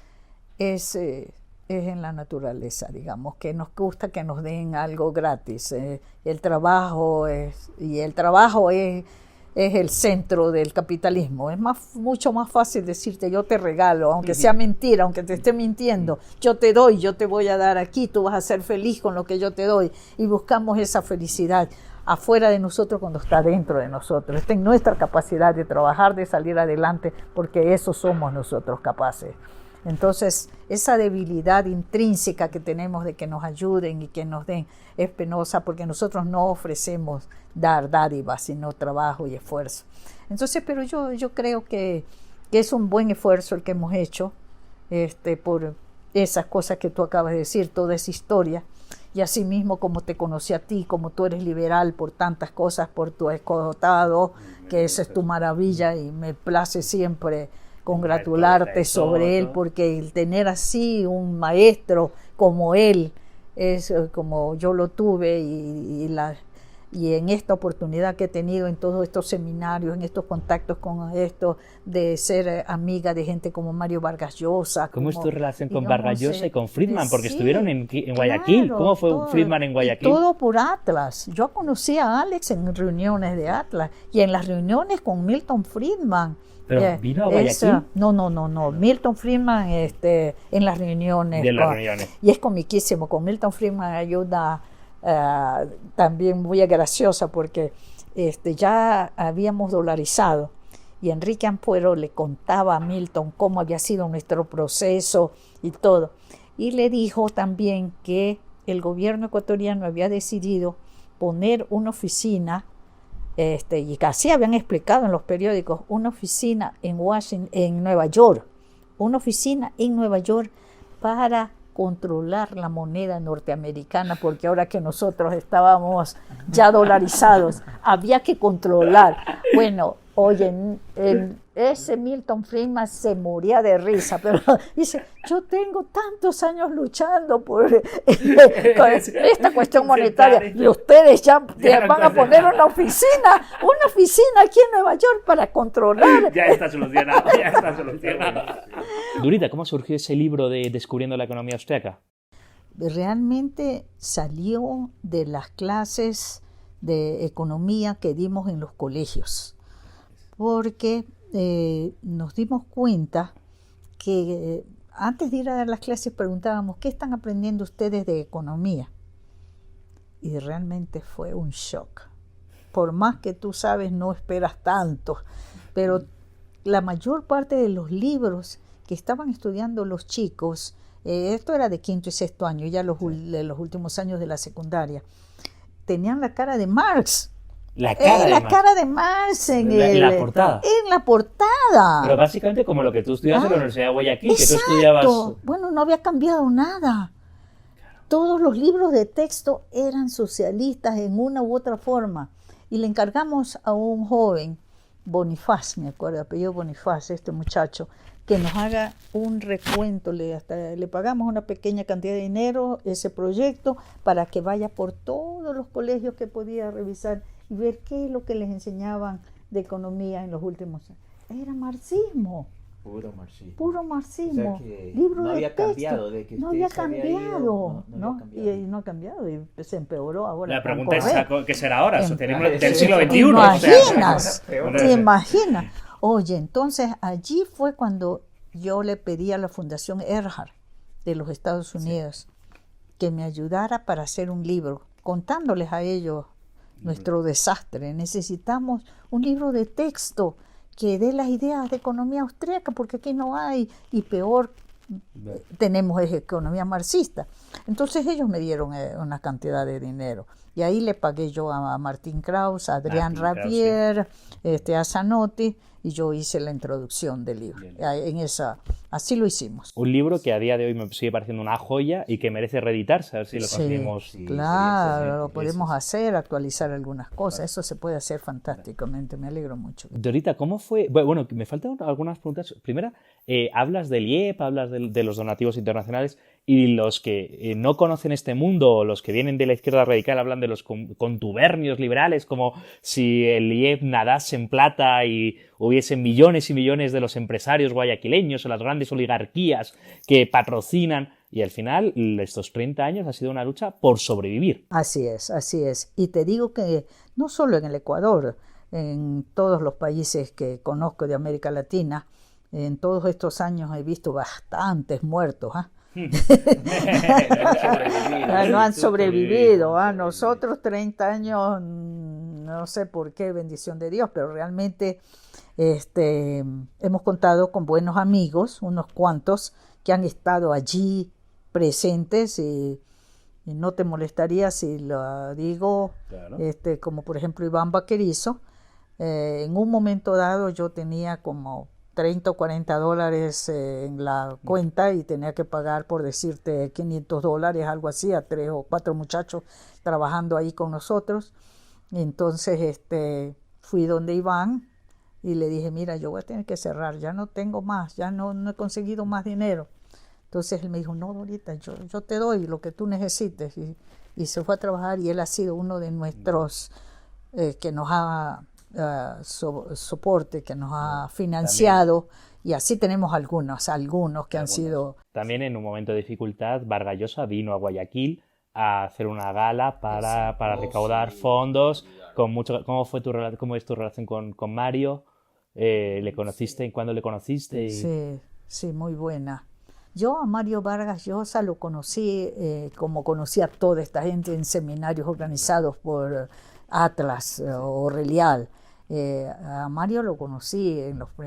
en la naturaleza, digamos, que nos gusta que nos den algo gratis. El trabajo es el centro del capitalismo. Es mucho más fácil decirte yo te regalo, aunque sea mentira, aunque te esté mintiendo, yo te doy, yo te voy a dar aquí, tú vas a ser feliz con lo que yo te doy. Y buscamos esa felicidad afuera de nosotros cuando está dentro de nosotros. Está en nuestra capacidad de trabajar, de salir adelante, porque eso somos nosotros capaces. Entonces, esa debilidad intrínseca que tenemos de que nos ayuden y que nos den es penosa porque nosotros no ofrecemos dar dádivas, sino trabajo y esfuerzo. Entonces, pero yo creo que es un buen esfuerzo el que hemos hecho por esas cosas que tú acabas de decir, toda esa historia. Y así mismo como te conocí a ti, como tú eres liberal por tantas cosas, por tu escotado, que esa es tu maravilla y me place siempre congratularte sobre él, porque el tener así un maestro como él es como yo lo tuve y en esta oportunidad que he tenido en todos estos seminarios, en estos contactos con esto, de ser amiga de gente como Mario Vargas Llosa. ¿Cómo es tu relación con Vargas Llosa y con Friedman? Porque estuvieron en Guayaquil. Claro, ¿Cómo fue Friedman en Guayaquil? Todo por Atlas. Yo conocí a Alex en reuniones de Atlas y en las reuniones con Milton Friedman. ¿Pero vino a Guayaquil? No. Milton Friedman en las reuniones. Y es comiquísimo. Con Milton Friedman hay una también muy graciosa porque ya habíamos dolarizado y Enrique Ampuero le contaba a Milton cómo había sido nuestro proceso y todo. y le dijo también que el gobierno ecuatoriano había decidido poner una oficina, y casi habían explicado en los periódicos, una oficina en Nueva York, una oficina en Nueva York para controlar la moneda norteamericana, porque ahora que nosotros estábamos ya dolarizados, había que controlar. Bueno, oye, ese Milton Friedman se moría de risa, pero dice, yo tengo tantos años luchando por esta cuestión monetaria, y ustedes ya van a poner una oficina aquí en Nueva York para controlar. Ya está solucionado, ya está solucionado. Durita, ¿cómo surgió ese libro de Descubriendo la economía austriaca? Realmente salió de las clases de economía que dimos en los colegios, porque nos dimos cuenta que antes de ir a dar las clases preguntábamos, ¿qué están aprendiendo ustedes de economía? Y realmente fue un shock. Por más que tú sabes, no esperas tanto, pero la mayor parte de los libros que estaban estudiando los chicos, esto era de quinto y sexto año, ya los últimos años de la secundaria, tenían la cara de Marx. La cara de Marx en la portada. En la portada. Pero básicamente como lo que tú estudias en la Universidad de Guayaquil, exacto. Que tú estudiabas... Bueno, no había cambiado nada. Todos los libros de texto eran socialistas en una u otra forma. Y le encargamos a un joven, Bonifaz, me acuerdo, apellido Bonifaz, este muchacho, que nos haga un recuento, le pagamos una pequeña cantidad de dinero, ese proyecto, para que vaya por todos los colegios que podía revisar y ver qué es lo que les enseñaban de economía en los últimos años. Era marxismo. Puro marxismo. Puro marxismo. O sea que libro no de había texto. cambiado de que no había usted se había cambiado, ido, no ¿no? había cambiado. Y no ha cambiado y se empeoró ahora. La pregunta es, ¿qué será ahora? Tenemos del ¿Te siglo XXI. ¿Te imaginas? O sea, ¿Te imaginas? Oye, entonces allí fue cuando yo le pedí a la Fundación Erhard de los Estados Unidos que me ayudara para hacer un libro, contándoles a ellos nuestro desastre. Necesitamos un libro de texto que dé las ideas de economía austríaca, porque aquí no hay, y peor, tenemos economía marxista. Entonces ellos me dieron una cantidad de dinero, y ahí le pagué yo a Martín Kraus, a Adrián Rabier, a Zanotti, y yo hice la introducción del libro. Así lo hicimos. Un libro que a día de hoy me sigue pareciendo una joya y que merece reeditarse, a ver si lo conseguimos. Sí, claro, lo podemos hacer, actualizar algunas cosas. Eso se puede hacer fantásticamente, me alegro mucho. Dorita, ¿cómo fue? Bueno, me faltan algunas preguntas. Primera, hablas del IEP, hablas de los donativos internacionales, y los que no conocen este mundo, los que vienen de la izquierda radical, hablan de los contubernios liberales, como si el IEP nadase en plata y hubiese millones y millones de los empresarios guayaquileños o las grandes oligarquías que patrocinan, y al final estos 30 años ha sido una lucha por sobrevivir. Así es, así es. Y te digo que no solo en el Ecuador, en todos los países que conozco de América Latina, en todos estos años he visto bastantes muertos, no han sobrevivido. Nosotros 30 años, no sé por qué, bendición de Dios, pero realmente hemos contado con buenos amigos, unos cuantos que han estado allí presentes, y no te molestaría si lo digo, claro. Como por ejemplo Iván Vaquerizo. En un momento dado yo tenía como $30 o $40 en la cuenta y tenía que pagar, por decirte, $500, algo así, a 3 o 4 muchachos trabajando ahí con nosotros. Y entonces fui donde Iván y le dije, mira, yo voy a tener que cerrar, ya no tengo más, ya no he conseguido más dinero. Entonces él me dijo, no, Dorita, yo te doy lo que tú necesites. Y se fue a trabajar, y él ha sido uno de nuestros que nos ha soporte, que nos ha financiado. También. Y así tenemos algunos que han sido... También en un momento de dificultad, Vargas Llosa vino a Guayaquil a hacer una gala para recaudar fondos. ¿Cómo es tu relación con Mario? ¿Le conociste? ¿Cuándo le conociste? Sí, muy buena. Yo a Mario Vargas Llosa lo conocí como conocí a toda esta gente en seminarios organizados por Atlas o Relial. A Mario lo conocí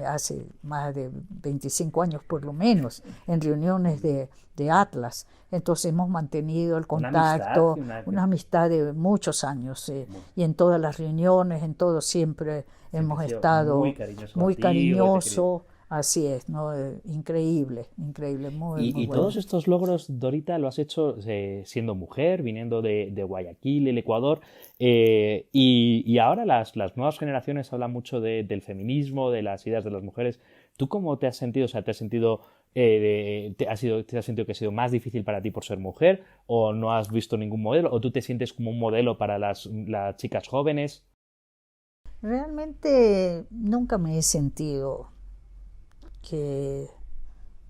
hace más de 25 años por lo menos, en reuniones de Atlas. Entonces hemos mantenido el contacto, una amistad de muchos años. Y en todas las reuniones, en todo siempre hemos estado muy cariñoso. Así es, ¿no? Increíble, increíble, muy Y bueno. todos estos logros, Dorita, lo has hecho siendo mujer, viniendo de Guayaquil, el Ecuador, y ahora las nuevas generaciones hablan mucho del feminismo, de las ideas de las mujeres. ¿Tú cómo te has sentido? O sea, ¿te has sentido, te has sentido que ha sido más difícil para ti por ser mujer? ¿O no has visto ningún modelo? ¿O tú te sientes como un modelo para las chicas jóvenes? Realmente nunca me he sentido que,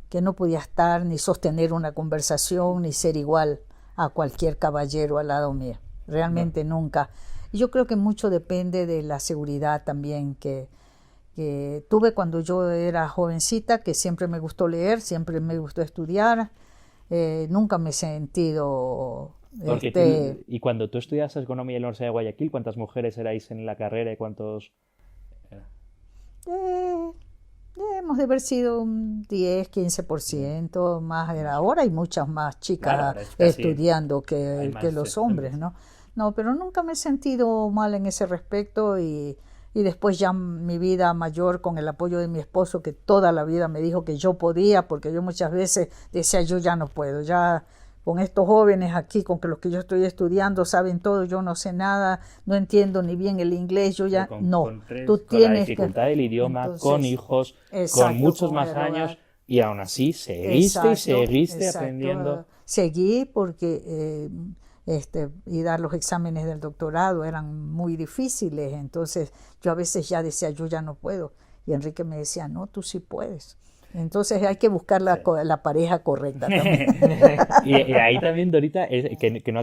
que no podía estar ni sostener una conversación ni ser igual a cualquier caballero al lado mío. Realmente nunca. Y yo creo que mucho depende de la seguridad también que tuve cuando yo era jovencita, que siempre me gustó leer, siempre me gustó estudiar. Nunca me he sentido... Porque y cuando tú estudias economía en la Universidad de Guayaquil, ¿cuántas mujeres erais en la carrera y cuántos...? Eh, Hemos de haber sido un 10, 15%, más era ahora hay muchas más chicas Claro, estudiando hay que más los hombres, ¿no? No, pero nunca me he sentido mal en ese respecto y después ya mi vida mayor con el apoyo de mi esposo que toda la vida me dijo que yo podía, porque yo muchas veces decía yo ya no puedo, ya con estos jóvenes aquí, con que los que yo estoy estudiando saben todo, yo no sé nada, no entiendo ni bien el inglés, yo ya no, tú con la tienes dificultad del idioma, entonces, con hijos, exacto, con muchos con más el años, hogar. y aún así seguiste y seguiste Exacto. aprendiendo. Seguí porque y dar los exámenes del doctorado eran muy difíciles, entonces yo a veces ya decía, yo ya no puedo. Y Enrique me decía, no, tú sí puedes. Entonces hay que buscar la pareja correcta también. Y ahí también, Dorita, que no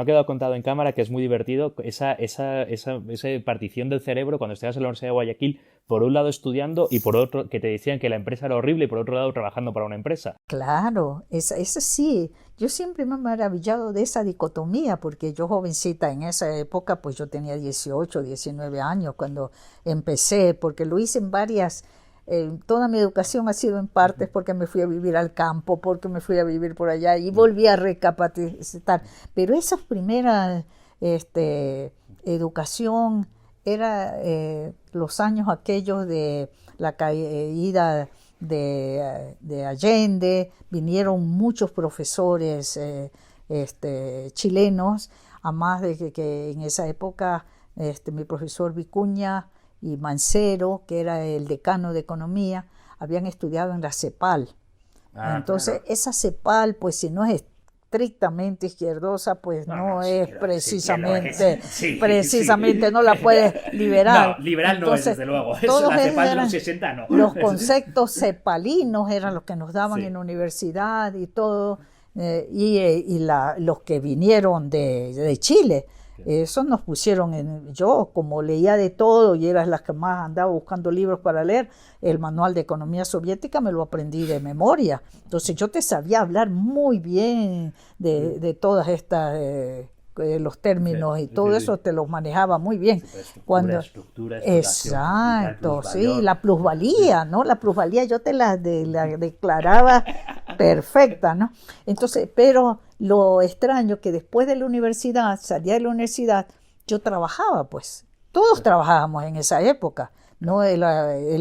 ha quedado contado en cámara, que es muy divertido, esa partición del cerebro cuando estabas en la Universidad de Guayaquil, por un lado estudiando y por otro que te decían que la empresa era horrible y por otro lado trabajando para una empresa. Claro, esa sí. Yo siempre me he maravillado de esa dicotomía, porque yo jovencita en esa época, pues yo tenía 18, 19 años cuando empecé, porque lo hice en varias, toda mi educación ha sido en partes porque me fui a vivir al campo, porque me fui a vivir por allá y volví a recapacitar. Pero esas primeras educación era los años aquellos de la caída de Allende, vinieron muchos profesores chilenos, a más de que en esa época mi profesor Vicuña y Mancero, que era el decano de economía, habían estudiado en la CEPAL. Entonces, claro, esa CEPAL, pues si no es estrictamente izquierdosa, pues no es precisamente, precisamente no la puedes liberar. No, liberal entonces, no es, desde luego. Todos la CEPAL de eran, los 60 no. los conceptos cepalinos eran los que nos daban en la universidad y todo, los que vinieron de Chile. Eso nos pusieron yo como leía de todo y era las que más andaba buscando libros para leer, el manual de economía soviética me lo aprendí de memoria. Entonces yo te sabía hablar muy bien de todas estas, los términos y todo eso te los manejaba muy bien. Estructura, exacto, sí, la plusvalía, ¿no? La plusvalía yo te la declaraba perfecta, ¿no? Entonces, pero lo extraño que después de la universidad, salía de la universidad, yo trabajaba, pues. Todos trabajábamos en esa época, ¿no? El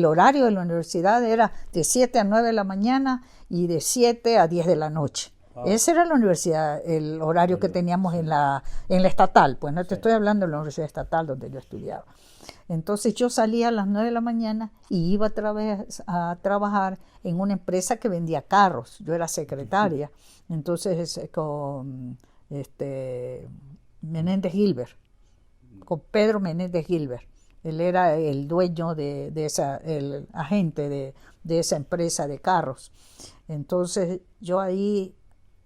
horario de la universidad era de 7 a 9 de la mañana y de 7 a 10 de la noche. Ese era la universidad, el horario que teníamos en la estatal, pues no te estoy hablando de la universidad estatal donde yo estudiaba. Entonces yo salía a las 9 de la mañana y iba a trabajar en una empresa que vendía carros. Yo era secretaria. Entonces con Menéndez Gilbert, con Pedro Menéndez Gilbert. Él era el dueño el agente de esa empresa de carros. Entonces yo ahí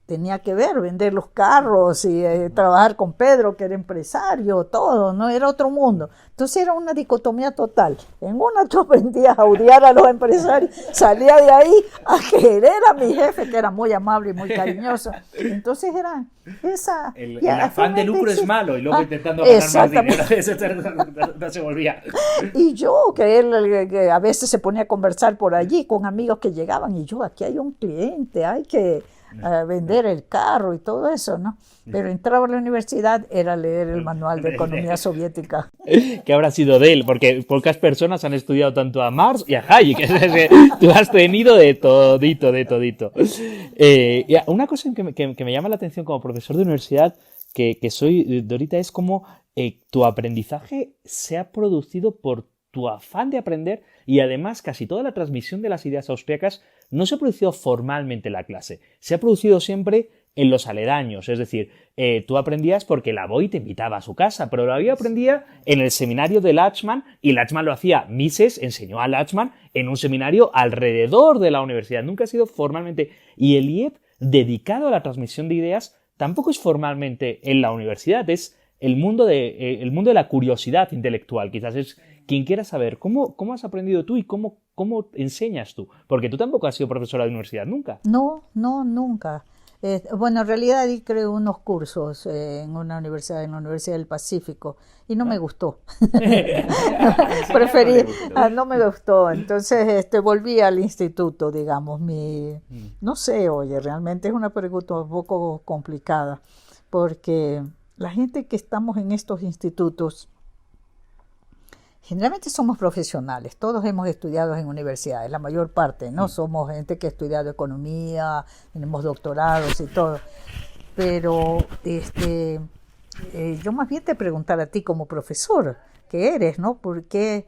tenía que ver, vender los carros y trabajar con Pedro, que era empresario, todo, ¿no? Era otro mundo. Entonces era una dicotomía total. En una tú aprendías a odiar a los empresarios, salía de ahí a querer a mi jefe, que era muy amable y muy cariñoso. Entonces era esa... El afán de lucro es malo, y luego intentando ganar más dinero, eso no se volvía. Y yo, que él que a veces se ponía a conversar por allí con amigos que llegaban, y yo, aquí hay un cliente, hay que vender el carro y todo eso, ¿no? Pero entraba a la universidad, era leer el manual de economía soviética. ¿Qué habrá sido de él? Porque pocas personas han estudiado tanto a Marx y a Hayek. Tú has tenido de todito. Una cosa que me llama la atención como profesor de universidad, que soy, Dorita, es cómo tu aprendizaje se ha producido por tu afán de aprender, y además casi toda la transmisión de las ideas austriacas no se ha producido formalmente en la clase, se ha producido siempre en los aledaños. Es decir, tú aprendías porque la Boy te invitaba a su casa, pero la Boy aprendía en el seminario de Lachmann, y Lachmann lo hacía. Mises enseñó a Lachmann en un seminario alrededor de la universidad, nunca ha sido formalmente. Y el IEP, dedicado a la transmisión de ideas, tampoco es formalmente en la universidad, es el mundo de la curiosidad intelectual. Quizás es quien quiera saber cómo has aprendido tú y cómo enseñas tú, porque tú tampoco has sido profesora de universidad nunca. No, nunca. Bueno, en realidad di creo unos cursos en una universidad, en la Universidad del Pacífico, y no me gustó. Preferí, no me gustó. Entonces volví al instituto, digamos. No sé, oye, realmente es una pregunta un poco complicada, porque la gente que estamos en estos institutos, generalmente somos profesionales, todos hemos estudiado en universidades, la mayor parte, ¿no? Somos gente que ha estudiado economía, tenemos doctorados y todo. Pero yo más bien te preguntar a ti como profesor, que eres, ¿no? ¿Por qué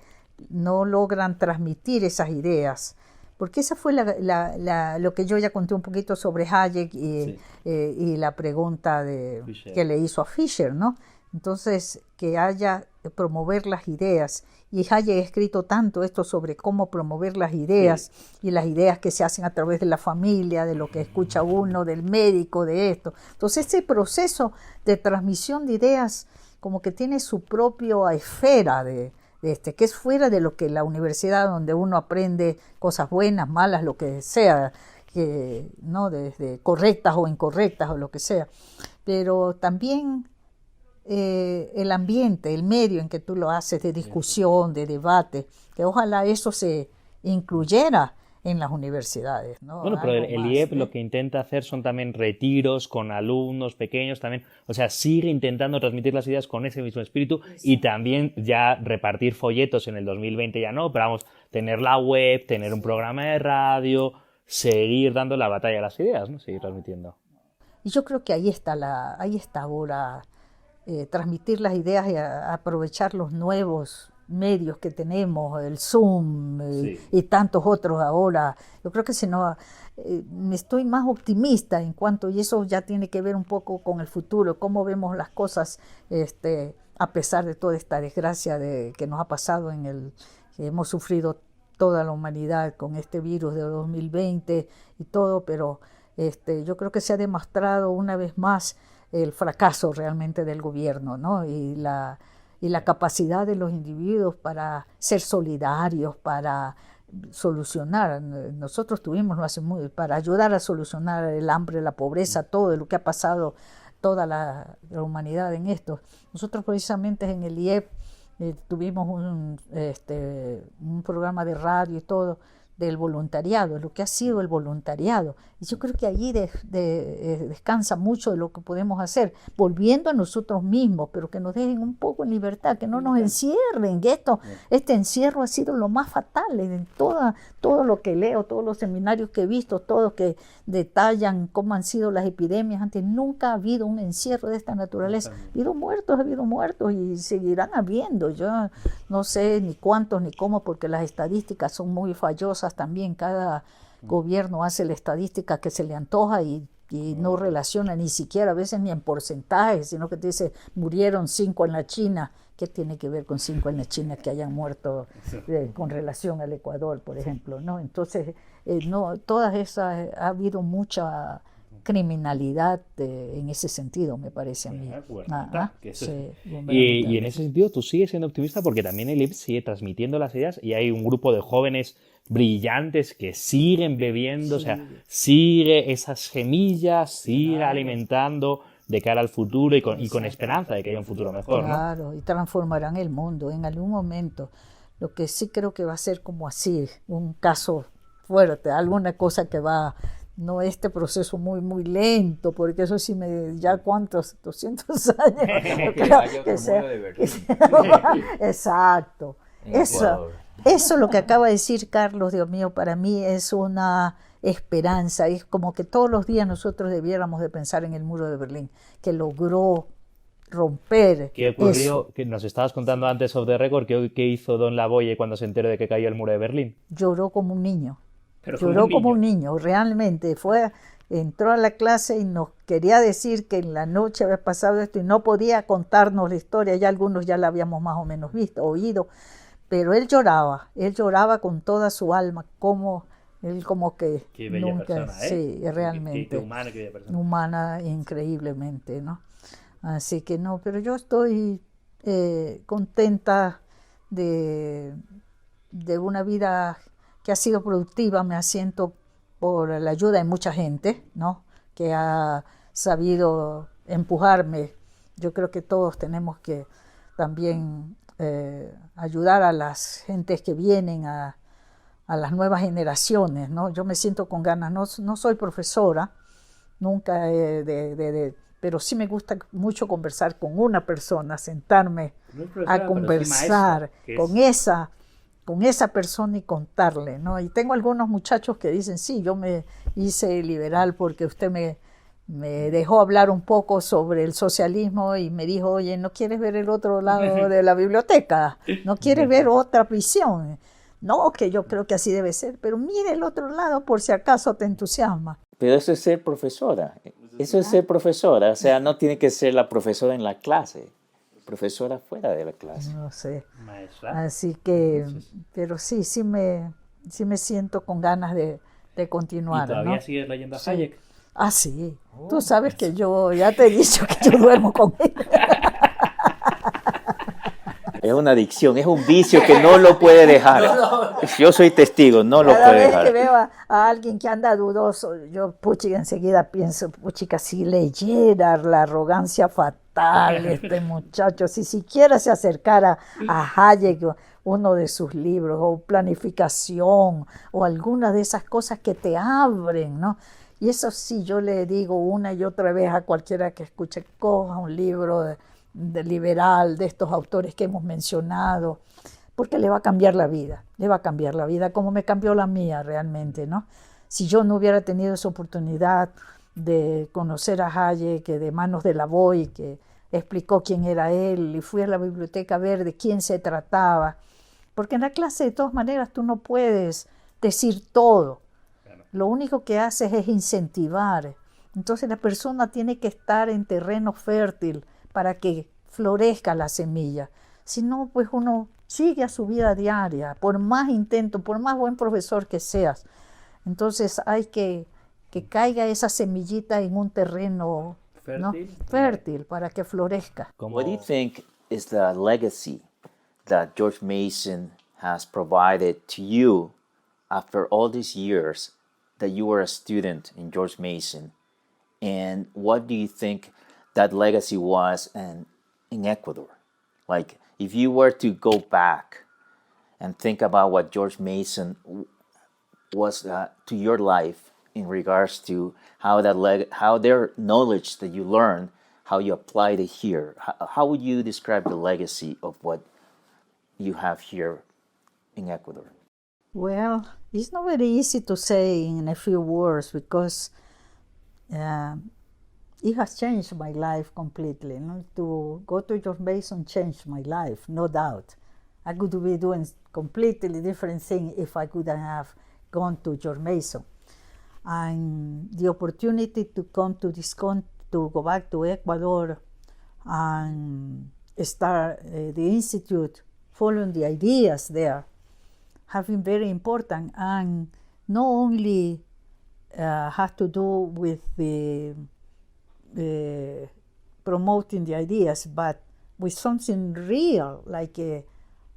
no logran transmitir esas ideas? Porque esa fue lo que yo ya conté un poquito sobre Hayek y la pregunta que le hizo a Fisher, ¿no? Entonces, que haya promover las ideas. Y Hayek ha escrito tanto esto sobre cómo promover las ideas, y las ideas que se hacen a través de la familia, de lo que escucha uno, del médico, de esto. Entonces, ese proceso de transmisión de ideas como que tiene su propia esfera que es fuera de lo que la universidad, donde uno aprende cosas buenas, malas, lo que sea, ¿no? Desde correctas o incorrectas o lo que sea. Pero también el ambiente, el medio en que tú lo haces, de discusión, de debate, que ojalá eso se incluyera en las universidades, ¿no? Bueno, pero el IEP lo que intenta hacer son también retiros con alumnos pequeños también, o sea, sigue intentando transmitir las ideas con ese mismo espíritu. Y también ya repartir folletos en el 2020 ya no, pero vamos, tener la web, tener un programa de radio, seguir dando la batalla a las ideas, ¿no? Seguir transmitiendo. Y yo creo que ahí está ahora transmitir las ideas y aprovechar los nuevos medios que tenemos, el Zoom y tantos otros ahora. Yo creo que me estoy más optimista en cuanto, y eso ya tiene que ver un poco con el futuro, cómo vemos las cosas a pesar de toda esta desgracia que nos ha pasado que hemos sufrido toda la humanidad con este virus de 2020 y todo, pero yo creo que se ha demostrado una vez más el fracaso realmente del gobierno, ¿no? Y la capacidad de los individuos para ser solidarios, para solucionar. Nosotros tuvimos para ayudar a solucionar el hambre, la pobreza, todo lo que ha pasado, toda la humanidad en esto. Nosotros precisamente en el IEP tuvimos un programa de radio y todo, del voluntariado, lo que ha sido el voluntariado. Y yo creo que allí descansa mucho de lo que podemos hacer, volviendo a nosotros mismos, pero que nos dejen un poco en libertad, que no nos encierren. Este encierro ha sido lo más fatal en todo lo que leo, todos los seminarios que he visto, todos que detallan cómo han sido las epidemias antes. Nunca ha habido un encierro de esta naturaleza. Ha habido muertos y seguirán habiendo. Yo no sé ni cuántos ni cómo, porque las estadísticas son muy fallosas también. Cada gobierno hace la estadística que se le antoja y no relaciona ni siquiera a veces ni en porcentajes, sino que te dice murieron 5 en la China. ¿Qué tiene que ver con 5 en la China que hayan muerto con relación al Ecuador, por ejemplo? ¿No? Entonces, todas esas, ha habido mucha criminalidad en ese sentido, me parece a mí. Y en ese sentido tú sigues siendo optimista porque también el IPS sigue transmitiendo las ideas y hay un grupo de jóvenes brillantes que siguen bebiendo, o sea, sigue esas semillas, sigue alimentando de cara al futuro y con esperanza de que haya un futuro mejor, ¿no? Claro, y transformarán el mundo en algún momento. Lo que sí creo que va a ser como así, un caso fuerte, alguna cosa que va, no este proceso muy, muy lento, porque eso sí ya cuántos, 200 años, creo que sea. Exacto. Eso lo que acaba de decir Carlos, Dios mío, para mí es una esperanza, es como que todos los días nosotros debiéramos de pensar en el muro de Berlín, que logró romper. ¿Qué ocurrió? Que nos estabas contando antes off the record, ¿qué hizo Don Lavoie cuando se enteró de que cayó el muro de Berlín? Lloró como un niño. Lloró como un niño, realmente. Entró a la clase y nos quería decir que en la noche había pasado esto y no podía contarnos la historia, ya algunos ya la habíamos más o menos oído, pero él lloraba con toda su alma, él como que qué bella nunca, persona, ¿eh? Sí, realmente. Qué humana, qué bella persona. Humana increíblemente, ¿no? Así que no, pero yo estoy contenta de una vida que ha sido productiva, me asiento por la ayuda de mucha gente, ¿no? Que ha sabido empujarme. Yo creo que todos tenemos que también ayudar a las gentes que vienen, a las nuevas generaciones, ¿no? Yo me siento con ganas, no soy profesora, nunca pero sí me gusta mucho conversar con una persona, sentarme a conversar con esa persona y contarle, ¿no? Y tengo algunos muchachos que dicen, sí, yo me hice liberal porque usted me dejó hablar un poco sobre el socialismo y me dijo, oye, ¿no quieres ver el otro lado de la biblioteca? ¿No quieres ver otra visión? No, que yo creo que así debe ser, pero mire el otro lado por si acaso te entusiasma. Pero eso es ser profesora. Eso es ser profesora. O sea, no tiene que ser la profesora en la clase. Profesora fuera de la clase. No sé. Maestra. Así que, pero sí me siento con ganas de continuar. ¿Y todavía ¿no? sigues leyendo a Hayek? Ah, sí. Tú sabes que yo ya te he dicho que yo duermo con él. Es una adicción, es un vicio que no lo puede dejar. Yo soy testigo, no lo puede dejar. Cada vez que veo a alguien que anda dudoso, yo puchica enseguida pienso, puchica, si leyera la arrogancia fatal este muchacho, si siquiera se acercara a Hayek, uno de sus libros, o planificación, o alguna de esas cosas que te abren, ¿no? Y eso sí, yo le digo una y otra vez a cualquiera que escuche, coja un libro de liberal, de estos autores que hemos mencionado, porque le va a cambiar la vida, como me cambió la mía realmente, ¿no? Si yo no hubiera tenido esa oportunidad de conocer a Hayek, de manos de Lavoie, que explicó quién era él, y fui a la biblioteca a ver de quién se trataba, porque en la clase de todas maneras tú no puedes decir todo, lo único que haces es incentivar, entonces la persona tiene que estar en terreno fértil para que florezca la semilla. Si no, pues uno sigue a su vida diaria, por más intento, por más buen profesor que seas. Entonces hay que caiga esa semillita en un terreno fértil para que florezca. What do you think is the legacy that George Mason has provided to you after all these years that you were a student in George Mason? And what do you think that legacy was in Ecuador? Like, if you were to go back and think about what George Mason was to your life in regards to how their knowledge that you learned, how you applied it here, how would you describe the legacy of what you have here in Ecuador? Well, it's not very easy to say in a few words because it has changed my life completely. To go to George Mason changed my life, no doubt. I could be doing completely different thing if I couldn't have gone to George Mason. And the opportunity to come to this to go back to Ecuador and start the institute, following the ideas there, have been very important. And not only had to do with the promoting the ideas, but with something real, like,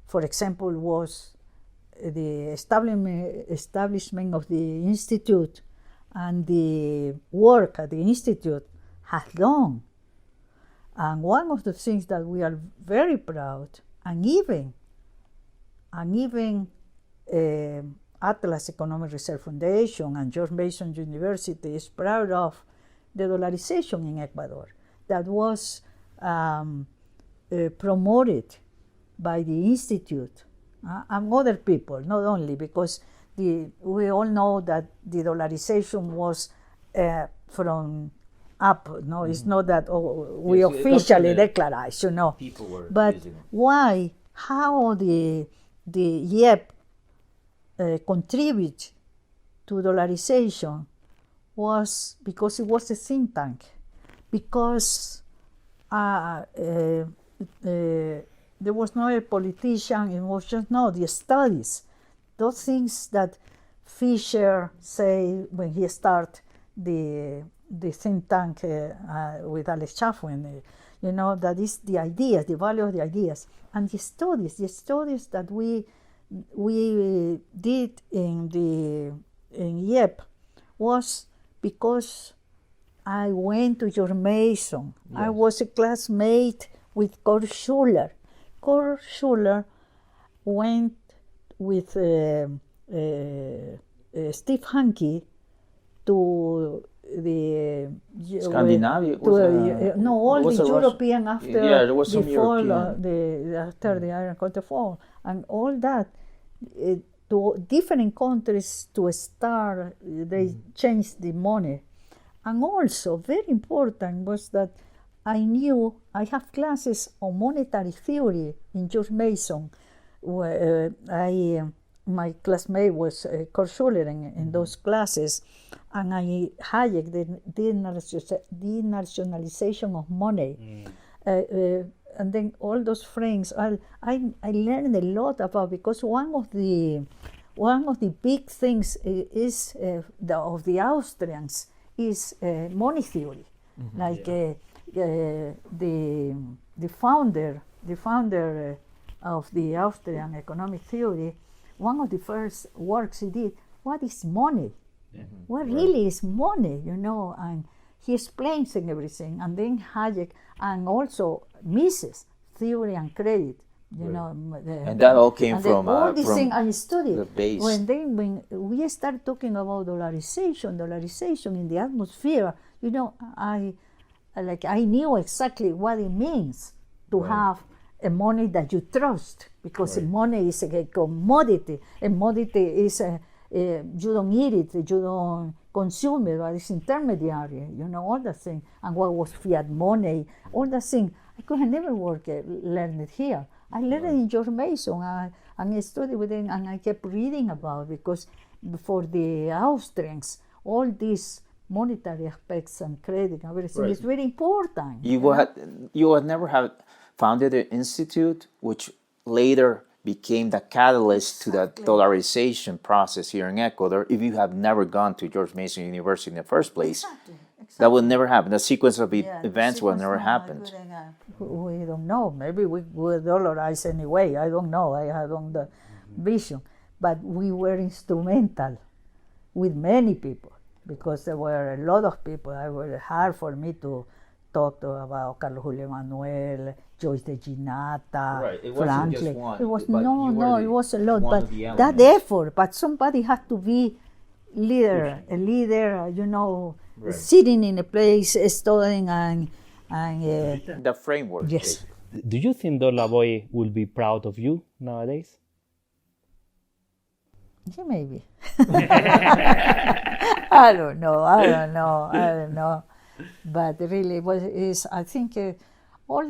for example, was the establishment of the institute and the work at the institute has done. And one of the things that we are very proud, and even Atlas Economic Research Foundation and George Mason University is proud of the dollarization in Ecuador that was promoted by the institute and other people, not only because we all know that the dollarization was from up. No, it's not that we officially declared, you know. People were but using it. why? How the IEP contribute to dollarization was because it was a think tank, because there was not a politician, it was just the studies, those things that Fisher say when he started the think tank with Alex Chaffin, you know, that is the ideas, the value of the ideas, and the studies that we did in IEP was because I went to George Mason. Yes. I was a classmate with Kurt Schuller. Kurt Schuller went with Steve Hanke to the Scandinavia. All the European after there was some fall, European. after the Iron Curtain fall, and all that. To different countries to start, they changed the money. And also, very important was that I have classes on monetary theory in George Mason. Where my classmate was Kurt Schuller in those classes, and Hayek, the denationalization of money. And then all those frames, I learned a lot about, because one of the big things is of the Austrians is money theory. Mm-hmm. Like the founder of the Austrian economic theory, one of the first works he did, what is money? Mm-hmm. What really is money, you know? And he explains everything. And then Hayek, and also Mises, theory and credit, you know. And that all came from all these things I studied. The base. When we start talking about dollarization in the atmosphere, you know, I knew exactly what it means to have a money that you trust, because money is a commodity. A commodity is you don't eat it, you don't consume it, but it's intermediary, you know, all that thing. And what was fiat money, all that thing. I could have never learned it here. I learned it in George Mason, and I studied with it, and I kept reading about it, because for the Austrians, all these monetary aspects and credit and everything is very important. You would never have founded an institute, which later became the catalyst to the dollarization process here in Ecuador, if you have never gone to George Mason University in the first place. Exactly. That would never happen. The sequence of events would never happen. We don't know. Maybe we would dollarize anyway. I don't know. I don't the vision. But we were instrumental with many people, because there were a lot of people. It was hard for me to talk about Carlos Julio Manuel, Joyce de Ginata, It wasn't Franklin. just one. It was it was a lot. But that elements. effort, but somebody had to be a leader, you know, sitting in a place, studying and the framework. Yes. Do you think Dollar Boy will be proud of you nowadays? Yeah, maybe. I don't know. But really, I think all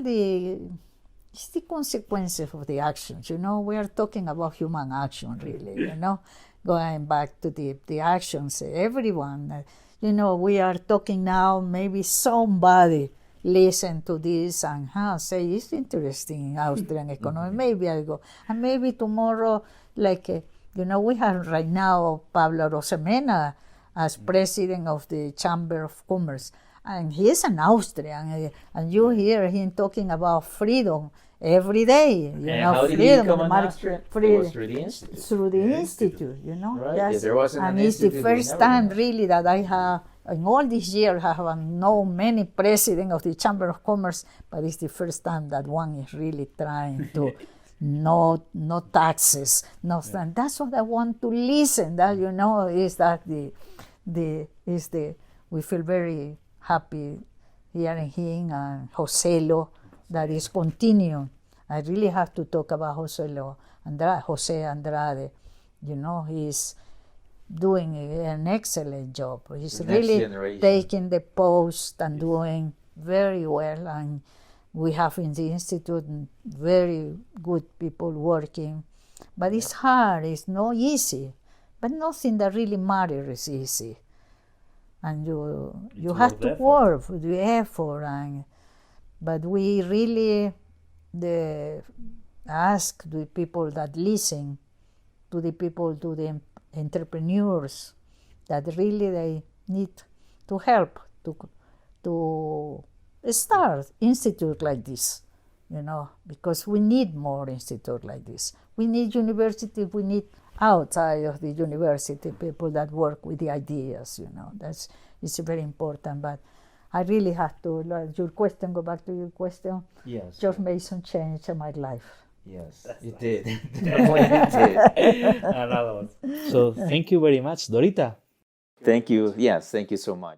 it's the consequences of the actions. You know, we are talking about human action, really. You know, going back to the actions. Everyone, you know, we are talking now. Maybe somebody listen to this and say it's interesting in Austrian economy. Maybe I go, and maybe tomorrow, like you know, we have right now Pablo Rosemena as president of the Chamber of Commerce. And he is an Austrian, and you hear him talking about freedom every day. How did he become an Austrian? It was through the Institute. Through the Institute, Right. Yes. If there wasn't And an it's the institute, we first never time know. really that I have, in all these years, I have known many presidents of the Chamber of Commerce, but it's the first time that one is really trying to no taxes, and that's what I want to listen. That is that we feel very happy hearing him and Joselo that is continuing. I really have to talk about Jose Andrade. He's doing an excellent job. He's The next really generation. taking the post and doing very well. And we have in the Institute very good people working. But it's hard, it's not easy. But nothing that really matters is easy. And you have to work with the effort. But we really ask the people that listen, to the entrepreneurs, that really they need to help to start institute like this, because we need more institute like this. We need university, we need outside of the university people that work with the ideas, it's very important. But I really have to, go back to your question. Yes. George Mason changed my life. Yes, it did. Definitely it did. So thank you very much, Dorita. Thank you. Yes, thank you so much.